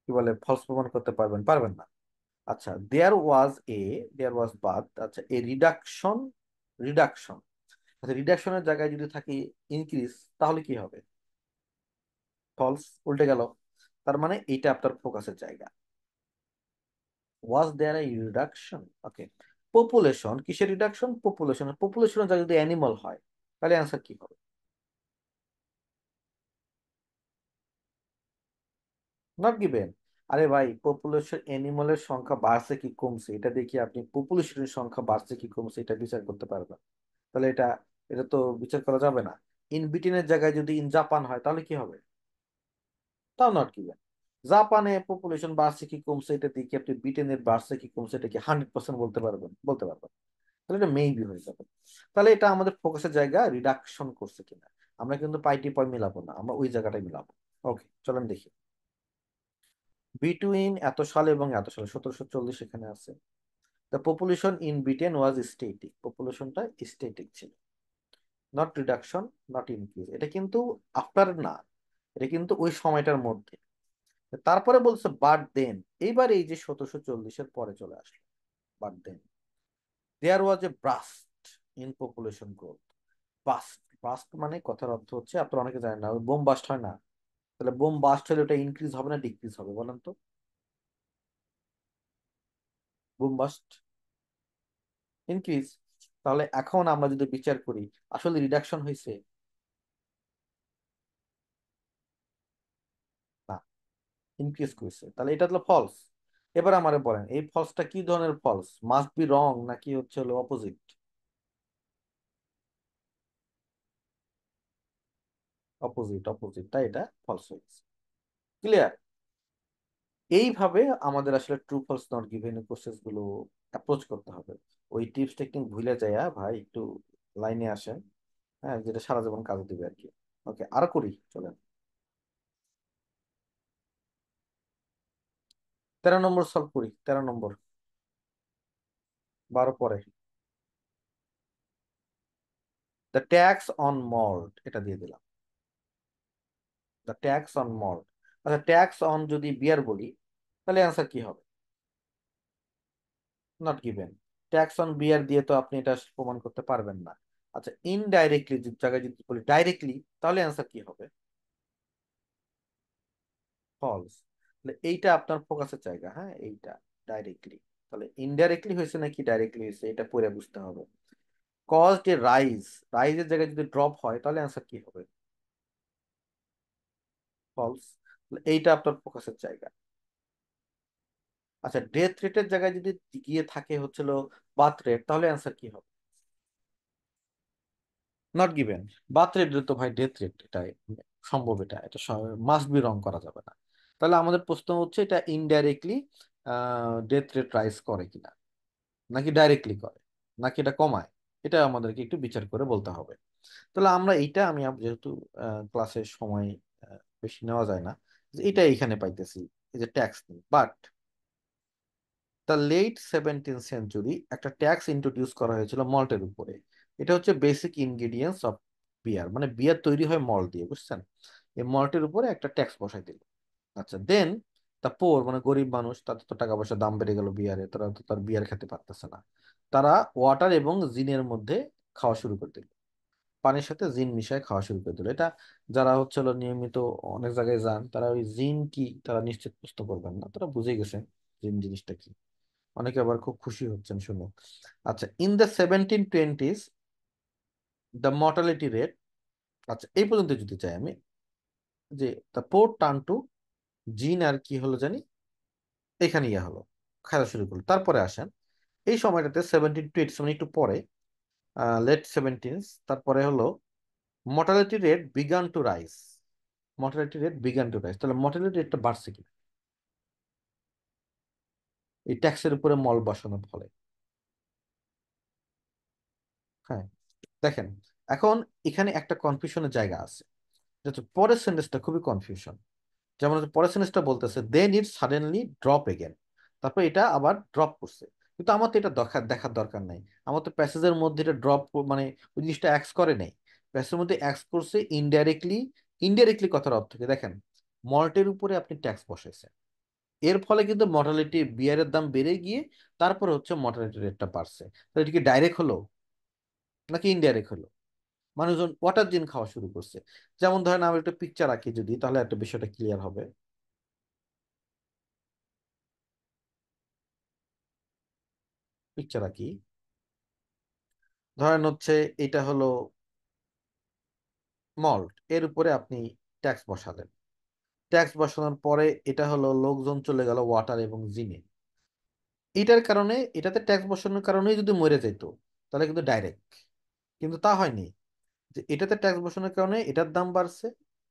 [SPEAKER 1] কি বলে ফলস প্রমাণ করতে পারবেন? পারবেন না। আচ্ছা, দেয়ার ওয়াজ বাদ, আচ্ছা এ রিডাকশন, রিডাকশন, আচ্ছা রিডাকশনের জায়গায় যদি থাকে ইনক্রিজ, তাহলে কি হবে? ফলস, উল্টে গেল। তার মানে এইটা আপনার ফোকাসের জায়গা। ওয়াজ দেয়ার এ রিডাকশন, ওকে। পপুলেশন, কিসের রিডাকশন? পপুলেশনের জায়গায় যদি অ্যানিমাল হয়, তাহলে অ্যান্সার কি হবে? Not given. আরে ভাই, পপুলেশন অ্যানিমালের সংখ্যা বাড়ছে কি কমছে এটা দেখি আপনি পপুলেশনের সংখ্যা বাড়ছে কি কমছে এটা বিচার করতে পারবেন? তাহলে এটা, এটা তো বিচার করা যাবে না। ইন বিটুইনের জায়গায় যদি ইন জাপান হয় তাহলে কি হবে? তাও নট গিভেন। জাপানে পপুলেশন বাড়ছে কি কমছে এটা দেখি আপনি ব্রিটেনের বাড়ছে কি কমছে এটা কি 100% বলতে পারবেন? বলতে পারবেন? তাহলে এটা মেইবি হয়ে যাবে। তাহলে এটা আমাদের ফোকাসের জায়গা রিডাকশন করছে কিনা। আমরা কিন্তু পাইটি পয় মিলাবো না, আমরা ওই জায়গাটাই মিলাবো। ওকে, চলেন দেখি। বিটুইন এত সাল এবং এত সাল 1740 এখানে আছে। The population in Britain was static, পপুলেশনটা স্টেটিক ছিল। নট রিডাকশন, নট ইনক্রিজ, এটা কিন্তু আফটার না, এটা কিন্তু ওই সময়টার মধ্যে। তারপরে বলছে বাট দেন, এইবার এই যে 1740-এর পরে চলে আসলো। But then there was a burst in population growth. Bust, bust মানে কথার অর্থ হচ্ছে আপনারা অনেকে জানেন না, ওই বোম বাস্ট হয় না? তাহলে বোম বাস্ট হলে ওটা ইনক্রিজ হবে না ডিক্রিজ হবে বলেন তো? Boom bust increase. তাহলে এখন আমরা যদি বিচার করি আসলে রিডাকশন হয়েছে? না, ইনক্রিজ করছে, তাহলে এটা হলো ফলস। এবার আমারে বলেন এই ফলসটা কি ধরনের ফলস, মাস্ট বি রং নাকি হচ্ছে হলো অপোজিট? অপোজিট, অপোজিট, তাই এটা ফলস হয়েছে। ক্লিয়ার? এইভাবে আমাদের আসলে true false not given process গুলো অ্যাপ্রোচ করতে হবে। ওই টিপস টেকনিক ভুলে যায় ভাই, একটু লাইনে আসেন। হ্যাঁ, যেটা সারা জীবন কাজে দিবে আর কি। ওকে, আরো করি, চলেন। 13 নম্বর সলভ করি, 13 নম্বর। 12 পরে। দ্য ট্যাক্স অন মল্ট, এটা দিয়ে দিলাম। The tax on malt. আচ্ছা, ট্যাক্স অন যদি বিয়ার বলি তাহলে অ্যান্সার কি হবে? Not given. ট্যাক্স অন বিয়ার দিয়ে তো আপনি এটা প্রমাণ করতে পারবেন না। আচ্ছা, ইনডাইরেক্টলি জায়গায় যদি বলি ডাইরেক্টলি, তাহলে অ্যান্সার কি হবে? ফলস। তাহলে এইটা আপনার ফোকাসের জায়গা, হ্যাঁ এইটা ডাইরেক্টলি। তাহলে ইনডাইরেক্টলি হয়েছে নাকি ডাইরেক্টলি হয়েছে এটা পরে বুঝতে হবে। কজড এ রাইজ, রাইজের জায়গায় যদি ড্রপ হয় তাহলে অ্যান্সার কি হবে? ফলস। এইটা আপনার ফোকাসের জায়গা। আচ্ছা, ডেথ রেটের জায়গায় যদি গিয়ে থাকে হচ্ছিল বার্থ রেট, তাহলে অ্যান্সার কি হবে? Not given. বার্থ রেট তো ভাই ডেথ রেট, এটা সম্ভব, এটা এটা মাস্ট বি রং করা যাবে না। তাহলে আমাদের প্রশ্ন হচ্ছে এটা ইনডাইরেক্টলি ডেথ রেট রাইজ করে কিনা, নাকি ডাইরেক্টলি করে, নাকি এটা কমায়, এটা আমাদেরকে একটু বিচার করে বলতে হবে। তাহলে আমরা এইটা আমি যেহেতু ক্লাসের সময় বেশি নেওয়া যায় না, যে এটা এইখানে পাইতেছি, এই যে ট্যাক্স নিয়ে। But the late 17th century একটা ট্যাক্স ইন্ট্রোডিউস করা হয়েছিল মল্টের উপরে। এটা হচ্ছে বেসিক ইনগ্রিডিয়েন্টস অফ বিয়ার, মানে বিয়ার তৈরি হয় মল্ট দিয়ে, বুঝছেন? এই মল্টের উপরে একটা ট্যাক্স বসাই দিল। আচ্ছা, দেন তা পোর মানে গরিব মানুষ, তাদের তো টাকা পয়সার দাম বেড়ে গেল বিয়ারে, তারা তো তার বিয়ার খেতে পারতেছে না। তারা ওয়াটার এবং জিনের মধ্যে খাওয়া শুরু করে দিল, পানির সাথে জিন মিশায় খাওয়া শুরু করে দিল। এটা যারা হচ্ছে হলো নিয়মিত অনেক জায়গায় যান, তারা ওই জিন কি তারা নিশ্চিত বুঝতে পারবেন না, তারা বুঝে গেছেন জিন জিনিসটা কি। অনেকে আবার খুব খুশি হচ্ছেন শুনে। আচ্ছা, in the 1720s the mortality rate, আচ্ছা এই পর্যন্ত যদি চাই আমি, যে দ্য পোর্ট টার্ন টু জিন আর কি হলো জানি, এখানে ইয়ে হলো, খেলা শুরু করলো। তারপরে আসেন এই সময়টাতে 17 to 18, মানে একটু পরে, লেট সেভেন্টিন্স, তারপরে হলো mortality rate began to rise. Mortality rate began to rise, তাহলে মর্টালিটি রেটটা বাড়ছে কি এই ট্যাক্সের উপরে মল বসানোর ফলে? হ্যাঁ, দেখেন, এখন এখানে একটা কনফিউশনের জায়গা আছে, যেটা হচ্ছে পরের সেন্টেন্সটা খুবই কনফিউশন। যেমন হচ্ছে পরের সেন্টেন্সটা বলতেছে দেন ইট সাডেনলি ড্রপ এগেন, তারপর এটা আবার ড্রপ করছে। কিন্তু আমার তো এটা দেখার দরকার নাই, আমার তো প্যাসেজের মধ্যে এটা ড্রপ, মানে ওই জিনিসটা অ্যাক্স করে নাই, প্যাসেজের মধ্যে অ্যাক্স করছে ইনডাইরেক্টলি। ইনডাইরেক্টলি কথার অর্থ কি দেখেন, মল্টের উপরে আপনি ট্যাক্স বসাইছেন, এর ফলে কিন্তু মর্টালিটি, বিয়ারের দাম বেড়ে গিয়ে তারপরে হচ্ছে মর্টালিটি রেটটা বাড়ছে। তো এটা কি ডাইরেক্ট হলো নাকি ইনডাইরেক্ট হলো? মানুষজন ওয়াটার জিন খাওয়া শুরু করছে। যেমন ধরেন আমি একটা পিকচার আঁকি যদি, তাহলে একটা বিষয়টা ক্লিয়ার হবে। পিকচার আঁকি, ধরেন হচ্ছে এটা হলো মল্ট, এর উপরে আপনি ট্যাক্স বসালেন। ট্যাক্স বসানোর পরে এটা হলো লোকজন চলে গেল ওয়াটার এবং জিনে। এটার কারণে, এটাতে ট্যাক্স বসানোর কারণেই যদি মরে যেত, তাহলে কিন্তু ডাইরেক্ট। কিন্তু তা হয়নি, যে এটাতে ট্যাক্স বসানোর কারণে এটার দাম বাড়ছে,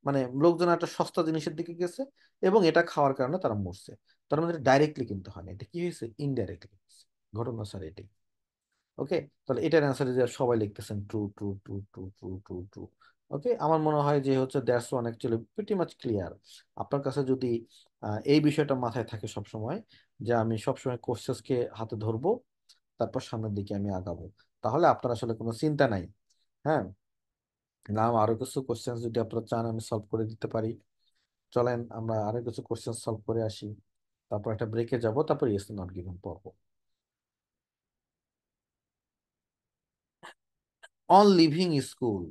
[SPEAKER 1] মানে লোকজন একটা সস্তা জিনিসের দিকে গেছে এবং এটা খাওয়ার কারণে তারা মরছে। তার মানে ডাইরেক্টলি কিন্তু হয়নি, এটা কি হয়েছে, ইনডাইরেক্টলি হয়েছে। ঘটনা স্যার এটাই। ওকে, তাহলে এটার অ্যান্সার যে সবাই লিখতেছেন true true true true true true true. Okay, আমার মনে হয় যে হচ্ছে that's one actually pretty much clear. আপনার কাছে যদি এই বিষয়টা মাথায় থাকে সব সময়, যে আমি সবসময় কোশ্চেসকে হাতে ধরবো, তারপর সামনের দিকে আমি আগাবো, তাহলে আপনার আসলে কোনো চিন্তা নাই। হ্যাঁ, না আরো কিছু কোশ্চেন যদি আপনারা চান আমি সলভ করে দিতে পারি। চলেন আমরা আরো কিছু কোশ্চেন সলভ করে আসি, তারপর একটা ব্রেকে যাব, তারপর ইয়েস নট গিভেন পড়বো। অন লিভিং স্কুল,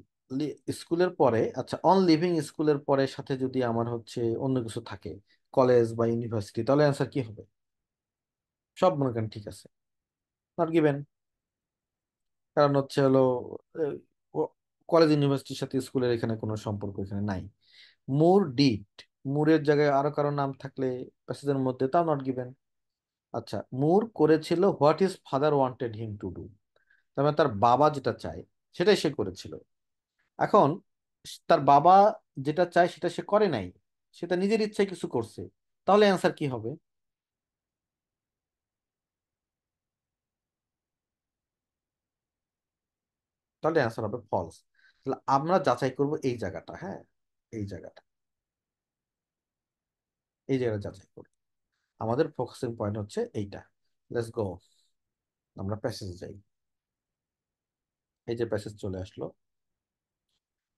[SPEAKER 1] স্কুলের পরে, আচ্ছা অন লিভিং স্কুলের পরে সাথে যদি আমার হচ্ছে অন্য কিছু থাকে, কলেজ বা ইউনিভার্সিটি, তাহলে অ্যান্সার কি হবে? সব মনে করেন ঠিক আছে, নট গিভেন। কারণ হচ্ছে হলো কলেজ ইউনিভার্সিটির সাথে স্কুলের এখানে কোনো সম্পর্ক এখানে নাই। মুর ডিড, মুরের জায়গায় আরো কারো নাম থাকলে প্যাসেজের মধ্যে, তাও নট গিভেন। আচ্ছা, মুর করেছিল what is father wanted him to do, তার মানে তার বাবা যেটা চায় সেটাই সে করেছিল। এখন তার বাবা যেটা চায় সেটা সে করে নাই, সেটা নিজের ইচ্ছায় কিছু করছে, তাহলে অ্যান্সার কি হবে? তাহলে অ্যান্সার হবে ফলস। তাহলে আমরা যাচাই করব এই জায়গাটা, হ্যাঁ, এই জায়গাটা, এই জায়গাটা যাচাই করব। আমাদের ফোকাসিং পয়েন্ট হচ্ছে এইটা। লেটস গো, আমরা প্যাসেজে যাই। এই যে প্যাসেজ চলে আসলো,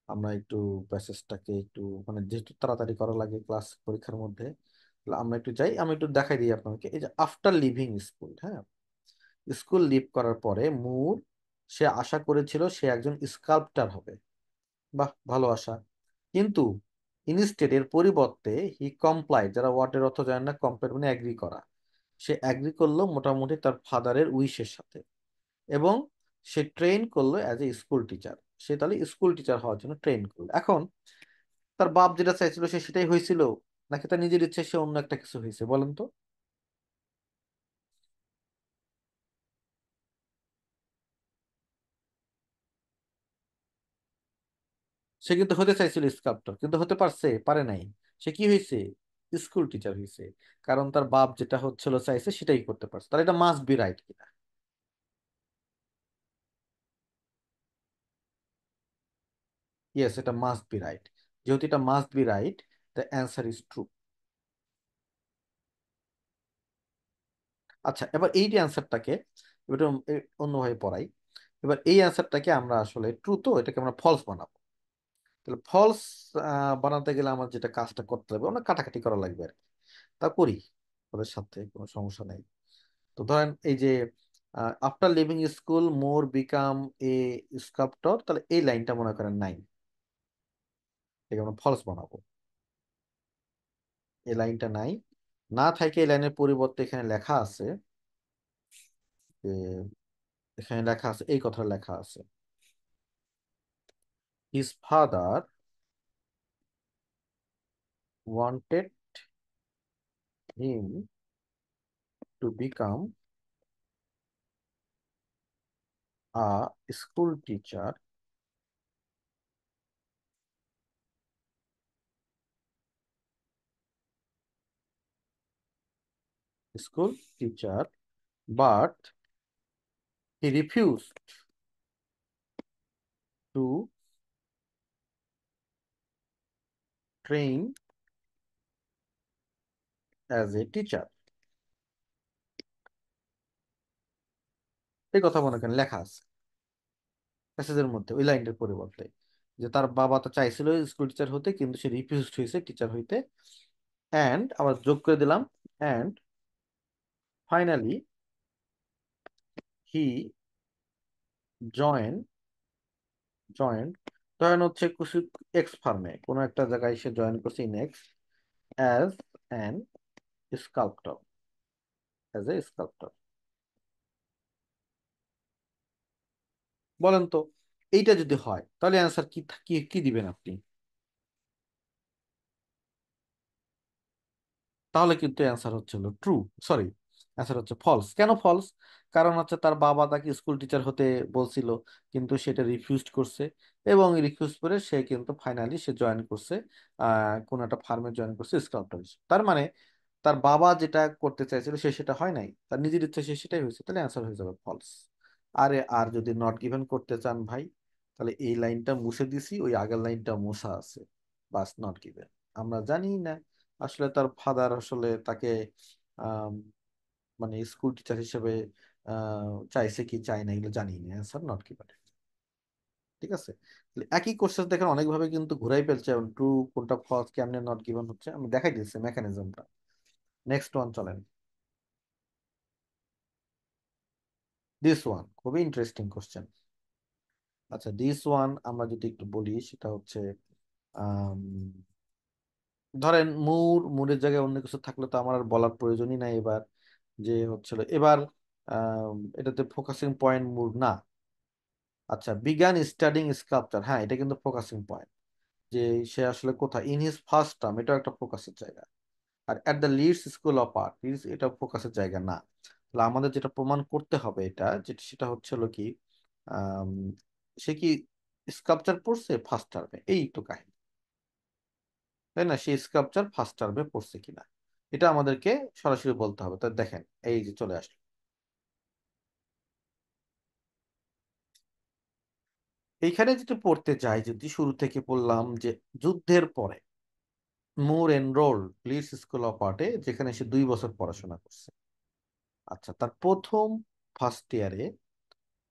[SPEAKER 1] আমরা একটু প্যাসেজটাকে একটু, মানে যেহেতু তাড়াতাড়ি করা লাগে ক্লাস পরীক্ষার মধ্যে, তাহলে আমরা একটু যাই, আমি একটু দেখাই দিই আপনাকে। এই যে আফটার লিভিং স্কুল, হ্যাঁ, স্কুল লিভ করার পরে মুর, সে আশা করেছিল সে একজন স্কাল্পটার হবে। বাহ, ভালো আশা। কিন্তু ইনস্টেড, এর পরিবর্তে হি কমপ্লাইড, যারা ওয়ার্ডের অর্থ জানেন না, কমপ্লাইড মানে অ্যাগ্রি করা, সে অ্যাগ্রি করলো মোটামুটি তার ফাদারের উইশের সাথে, এবং সে ট্রেন করলো অ্যাজ এ স্কুল টিচার। সে তাহলে স্কুল টিচার হওয়ার জন্য ট্রেন করলো। এখন তার বাপ যেটা চাইছিল সে সেটাই হয়েছিল, নাকি তার নিজের ইচ্ছে সে অন্য একটা কিছু হয়েছে, বলেন তো? সে কিন্তু হতে চাইছিল স্কাল্পটর, কিন্তু হতে পারছে, পারে নাই। সে কি হয়েছে, স্কুল টিচার হয়েছে, কারণ তার বাপ যেটা হচ্ছিল চাইছে সেটাই করতে পারছে। তাহলে এটা মাস্ট বি রাইট কিনা? ইয়েস, এটা মাস্ট বি রাইট। যেহেতু এটা must be right, the answer is true. আচ্ছা, এবার এই যে অ্যান্সারটাকে একটু অন্যভাবে পড়াই। এবার এই অ্যান্সারটাকে আমরা আসলে ট্রু, তো এটাকে আমরা ফলস বানাবো। তাহলে ফলস বানাতে গেলে আমার যেটা কাজটা করতে হবে, আমরা কাটাকাটি করা লাগবে আর কি। তা করি, ওদের সাথে কোনো সমস্যা নেই। তো ধরেন এই যে after leaving school Moore become a sculptor, তাহলে এই লাইনটা মনে করেন নাই, এটাকে আমরা ফলস বানাবো। এই লাইনটা নাই, না থাকে এই লাইনের পরিবর্তে এখানে লেখা আছে যে, এখানে লেখা আছে, এই কথা লেখা আছে, his father wanted him to become a school teacher, school teacher, but he refused to train as a teacher. এই কথা মনে করেন লেখা আছে প্যাসেজের মধ্যে, ওই লাইনটার পরিবর্তে, যে তার বাবা তো চাইছিল স্কুল টিচার হতে কিন্তু সে রিফিউজড হয়েছে টিচার হইতে। অ্যান্ড আবার যোগ করে দিলাম, and finally he join join ধরেন হচ্ছে কিছু এক্স ফার্মে কোনো একটা জায়গায় সে জয়েন করছে in X as an sculptor, as a sculptor. বলেন তো এইটা যদি হয় তাহলে অ্যান্সার কি কি কি দিবেন আপনি? তাহলে কিন্তু অ্যান্সার হচ্ছে হলো ট্রু, সরি, অ্যান্সার হচ্ছে ফলস। কেন ফলস? কারণ হচ্ছে তার বাবা তাকে স্কুল টিচার হতে বলছিল কিন্তু সেটা রিফিউজ করছে, এবং রিফিউজ করে সে কিন্তু ফাইনালি সে জয়েন করছে কোন একটা ফার্মে জয়েন করছে স্কাউট হিসেবে। তার মানে তার বাবা যেটা করতে চাইছিল সে সেটা হয় নাই, তার নিজের ইচ্ছা সে সেটাই হয়েছে, তাহলে অ্যান্সার হয়ে যাবে ফলস। আরে আর যদি নট গিভেন করতে চান ভাই, তাহলে এই লাইনটা মুছে দিছি, ওই আগের লাইনটা মোছা আছে, বাস নট গিভেন। আমরা জানি না আসলে তার ফাদার আসলে তাকে আম, মানে স্কুল টিচার হিসেবে চাইছে কি চাই না এগুলো জানি না, অ্যান্সার নট গিভেন। ঠিক আছে, তাহলে একই কোশ্চেন দেখেন অনেকভাবে কিন্তু ঘুরাই ফেলছে, ট্রু কোনটা ফলস কেমনে নট গিভেন হচ্ছে আমি দেখাই দিচ্ছি মেকানিজমটা। নেক্সট ওয়ান চলেন, দিস ওয়ান খুবই ইন্টারেস্টিং কোশ্চেন। আচ্ছা দিস ওয়ান আমরা যদি একটু বলি সেটা হচ্ছে আম, ধরেন মুরের জায়গায় অন্য কিছু থাকলে তো আমার আর বলার প্রয়োজনই নাই এবার, যে হচ্ছিল এবার এটাতে ফোকাসিং পয়েন্ট মুর না। আচ্ছা বিজ্ঞান স্টাডিং স্কাল্পচার, হ্যাঁ এটা কিন্তু ফোকাসিং পয়েন্ট, যে সে আসলে কোথায় ইন হিজ ফার্স্ট টার্ম, এটাও একটা ফোকাসের জায়গা। আর at the Leeds school of art, Leeds এটা ফোকাসের জায়গা না। তাহলে আমাদের যেটা প্রমাণ করতে হবে এটা যেটা সেটা হচ্ছে হলো কি, আম, সে কি স্কাল্পচার পড়ছে ফার্স্ট টার্মে, এই তো কাহিনী, তাই না? সেই স্কাল্পচার ফার্স্ট টার্মে পড়ছে কিনা এটা আমাদেরকে সরাসরি বলতে হবে। তো দেখেন এই যে চলে আসলো, এইখানে যেটা পড়তে চাই, যদি শুরু থেকে পড়লাম যে যুদ্ধের পরে মুর এনরোল্ড লিডস স্কুল অফ আর্টে, যেখানে সে 2 বছর পড়াশোনা করছে। আচ্ছা তার প্রথম ফার্স্ট ইয়ারে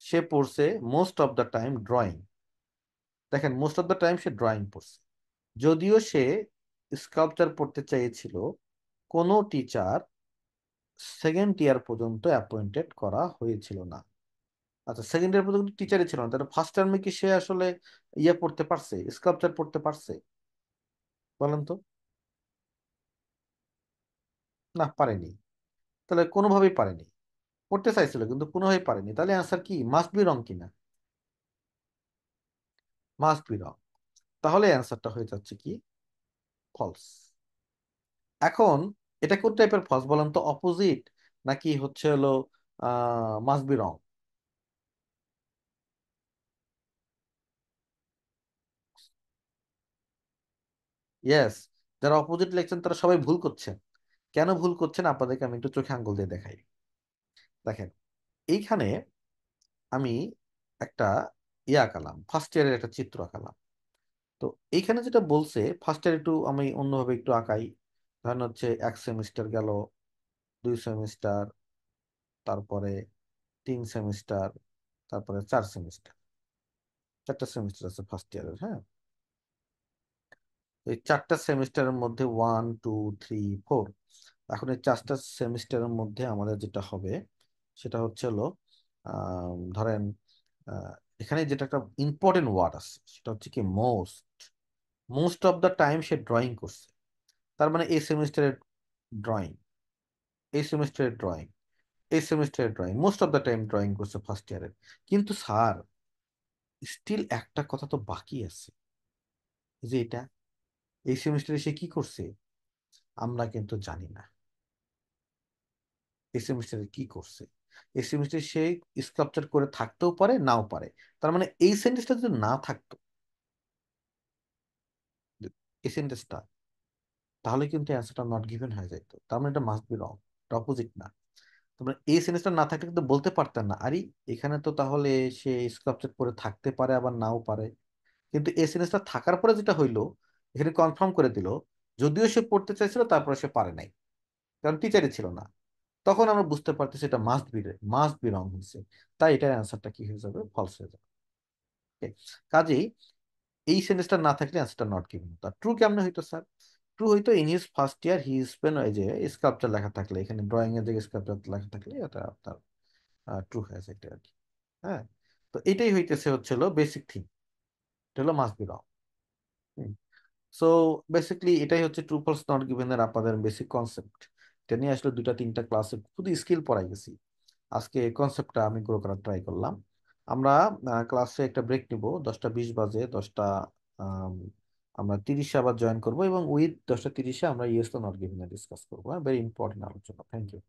[SPEAKER 1] সে পড়ছে most of the time drawing, দেখেন মোস্ট অফ দ্য টাইম সে ড্রয়িং পড়ছে, যদিও সে স্কাল্পচার পড়তে চেয়েছিল, কোনো টিচার সেকেন্ড ইয়ার পর্যন্ত অ্যাপয়েন্টেড করা হয়েছিল না। আচ্ছা সেকেন্ড ইয়ার পর্যন্ত টিচারই ছিল না, তাহলে ফার্স্ট টার্মে কি সে আসলে ইয়ে পড়তে পারছে, স্কাল্পচার পড়তে পারছে? বলেন তো। না পারেনি, তাহলে কোনোভাবেই পারেনি, পড়তে চাইছিল কিন্তু কোনোভাবেই পারেনি, তাহলে অ্যান্সার কি মাস্ট বি রং কিনা? মাস্ট বি রং। তাহলে অ্যান্সারটা হয়ে যাচ্ছে কি ফলস। এখন এটা কোন টাইপের ফলস বলেন তো, অপোজিট নাকি হচ্ছে হলো মাস্ট বি রং? ইয়েস, যারা অপোজিট লিখছেন তারা সবাই ভুল করছেন। কেন ভুল করছেন আপনাদেরকে আমি একটু চোখে আঙ্গুল দিয়ে দেখাই। দেখেন এইখানে আমি একটা আঁকালাম, ফার্স্ট ইয়ারের একটা চিত্র আঁকালাম। তো এইখানে যেটা বলছে ফার্স্ট ইয়ার, একটু আমি অন্যভাবে একটু আঁকাই। ধরেন হচ্ছে 1 সেমিস্টার গেল, 2 সেমিস্টার, তারপরে 3 সেমিস্টার, তারপরে 4 সেমিস্টার, 4টা সেমিস্টার আছে ফার্স্ট ইয়ারের, হ্যাঁ। এই 4টা সেমিস্টারের মধ্যে 1 2 3 4, এখন এই 4টা সেমিস্টারের মধ্যে আমাদের যেটা হবে সেটা হচ্ছে হলো ধরেন আহ, এখানে যেটা একটা ইম্পর্টেন্ট ওয়ার্ড আছে সেটা হচ্ছে কি most. Most of the time সে ড্রয়িং করছে, তার মানে এই সেমিস্টারের ড্রয়িং, এই সেমিস্টারের ড্রয়িং, এই সেমিস্টারের drawing, most of the time drawing করছে ফার্স্ট ইয়ারের। কিন্তু স্যার স্টিল একটা কথা তো বাকি আছে, যে এটা এই সেমিস্টারে সে কি করছে আমরা কিন্তু জানি না। এই সেমিস্টারে কি করছে, এই সেমিস্টারে সে স্কাল্পচার করে থাকতেও পারে নাও পারে। তার মানে এই সেন্টেন্সটা যদি না থাকতো, এই সেন্টেন্সটা, তাহলে কিন্তু অ্যান্সারটা নট গিভেন হয়ে যেত। তার মানে এটা মাস্ট বি রং, এটা অপোজিট না। তারপরে এই সেন্টেন্সটা না থাকলে কিন্তু বলতে পারতেন না আরে এখানে তো তাহলে সে স্কাল্পচার করে থাকতে পারে আবার নাও পারে। কিন্তু এই সেন্টেন্সটা থাকার পরে যেটা হইলো, এখানে কনফার্ম করে দিল যদিও সে পড়তে চাইছিল তারপরে সে পারে নাই, কারণ টিচারই ছিল না। তখন আমরা বুঝতে পারতেছি এটা মাস্ট বি রং হয়েছে। তাই এটার অ্যান্সারটা কি হয়ে যাবে, ফলস হয়ে যাবে। Okay? কাজেই এই সেন্টেন্সটা না থাকলে অ্যান্সারটা নট গিভেন। তা ট্রু কেমনে হইতো স্যার? ট্রু হইতো in his first year he Spain, এই যে স্কাল্পচার লেখা থাকলে, এখানে ড্রয়িং এর জায়গায় স্কাল্পচার লেখা থাকলে এটা আপনার ট্রু হয়ে যায় আর কি। হ্যাঁ, তো এটাই হইতেছে হচ্ছিল বেসিক থিং, এটা হলো must be wrong. So basically এটাই হচ্ছে ট্রু ফলস নট গিভেন এর আপনাদের বেসিক কনসেপ্ট। এটা নিয়ে আসলে দুইটা তিনটা ক্লাসে শুধু স্কিল পড়াই গেছি। আজকে এই কনসেপ্টটা আমি গ্রো করার ট্রাই করলাম। আমরা ক্লাসে একটা ব্রেক নিব, 10টা 20 বাজে, আমরা 30-এ আবার জয়েন করবো এবং উইথ 10টা 30-এ আমরা ইয়েস নট গিভেন ডিসকাস করবো। ভেরি ইম্পর্টেন্ট আলোচনা। Thank you.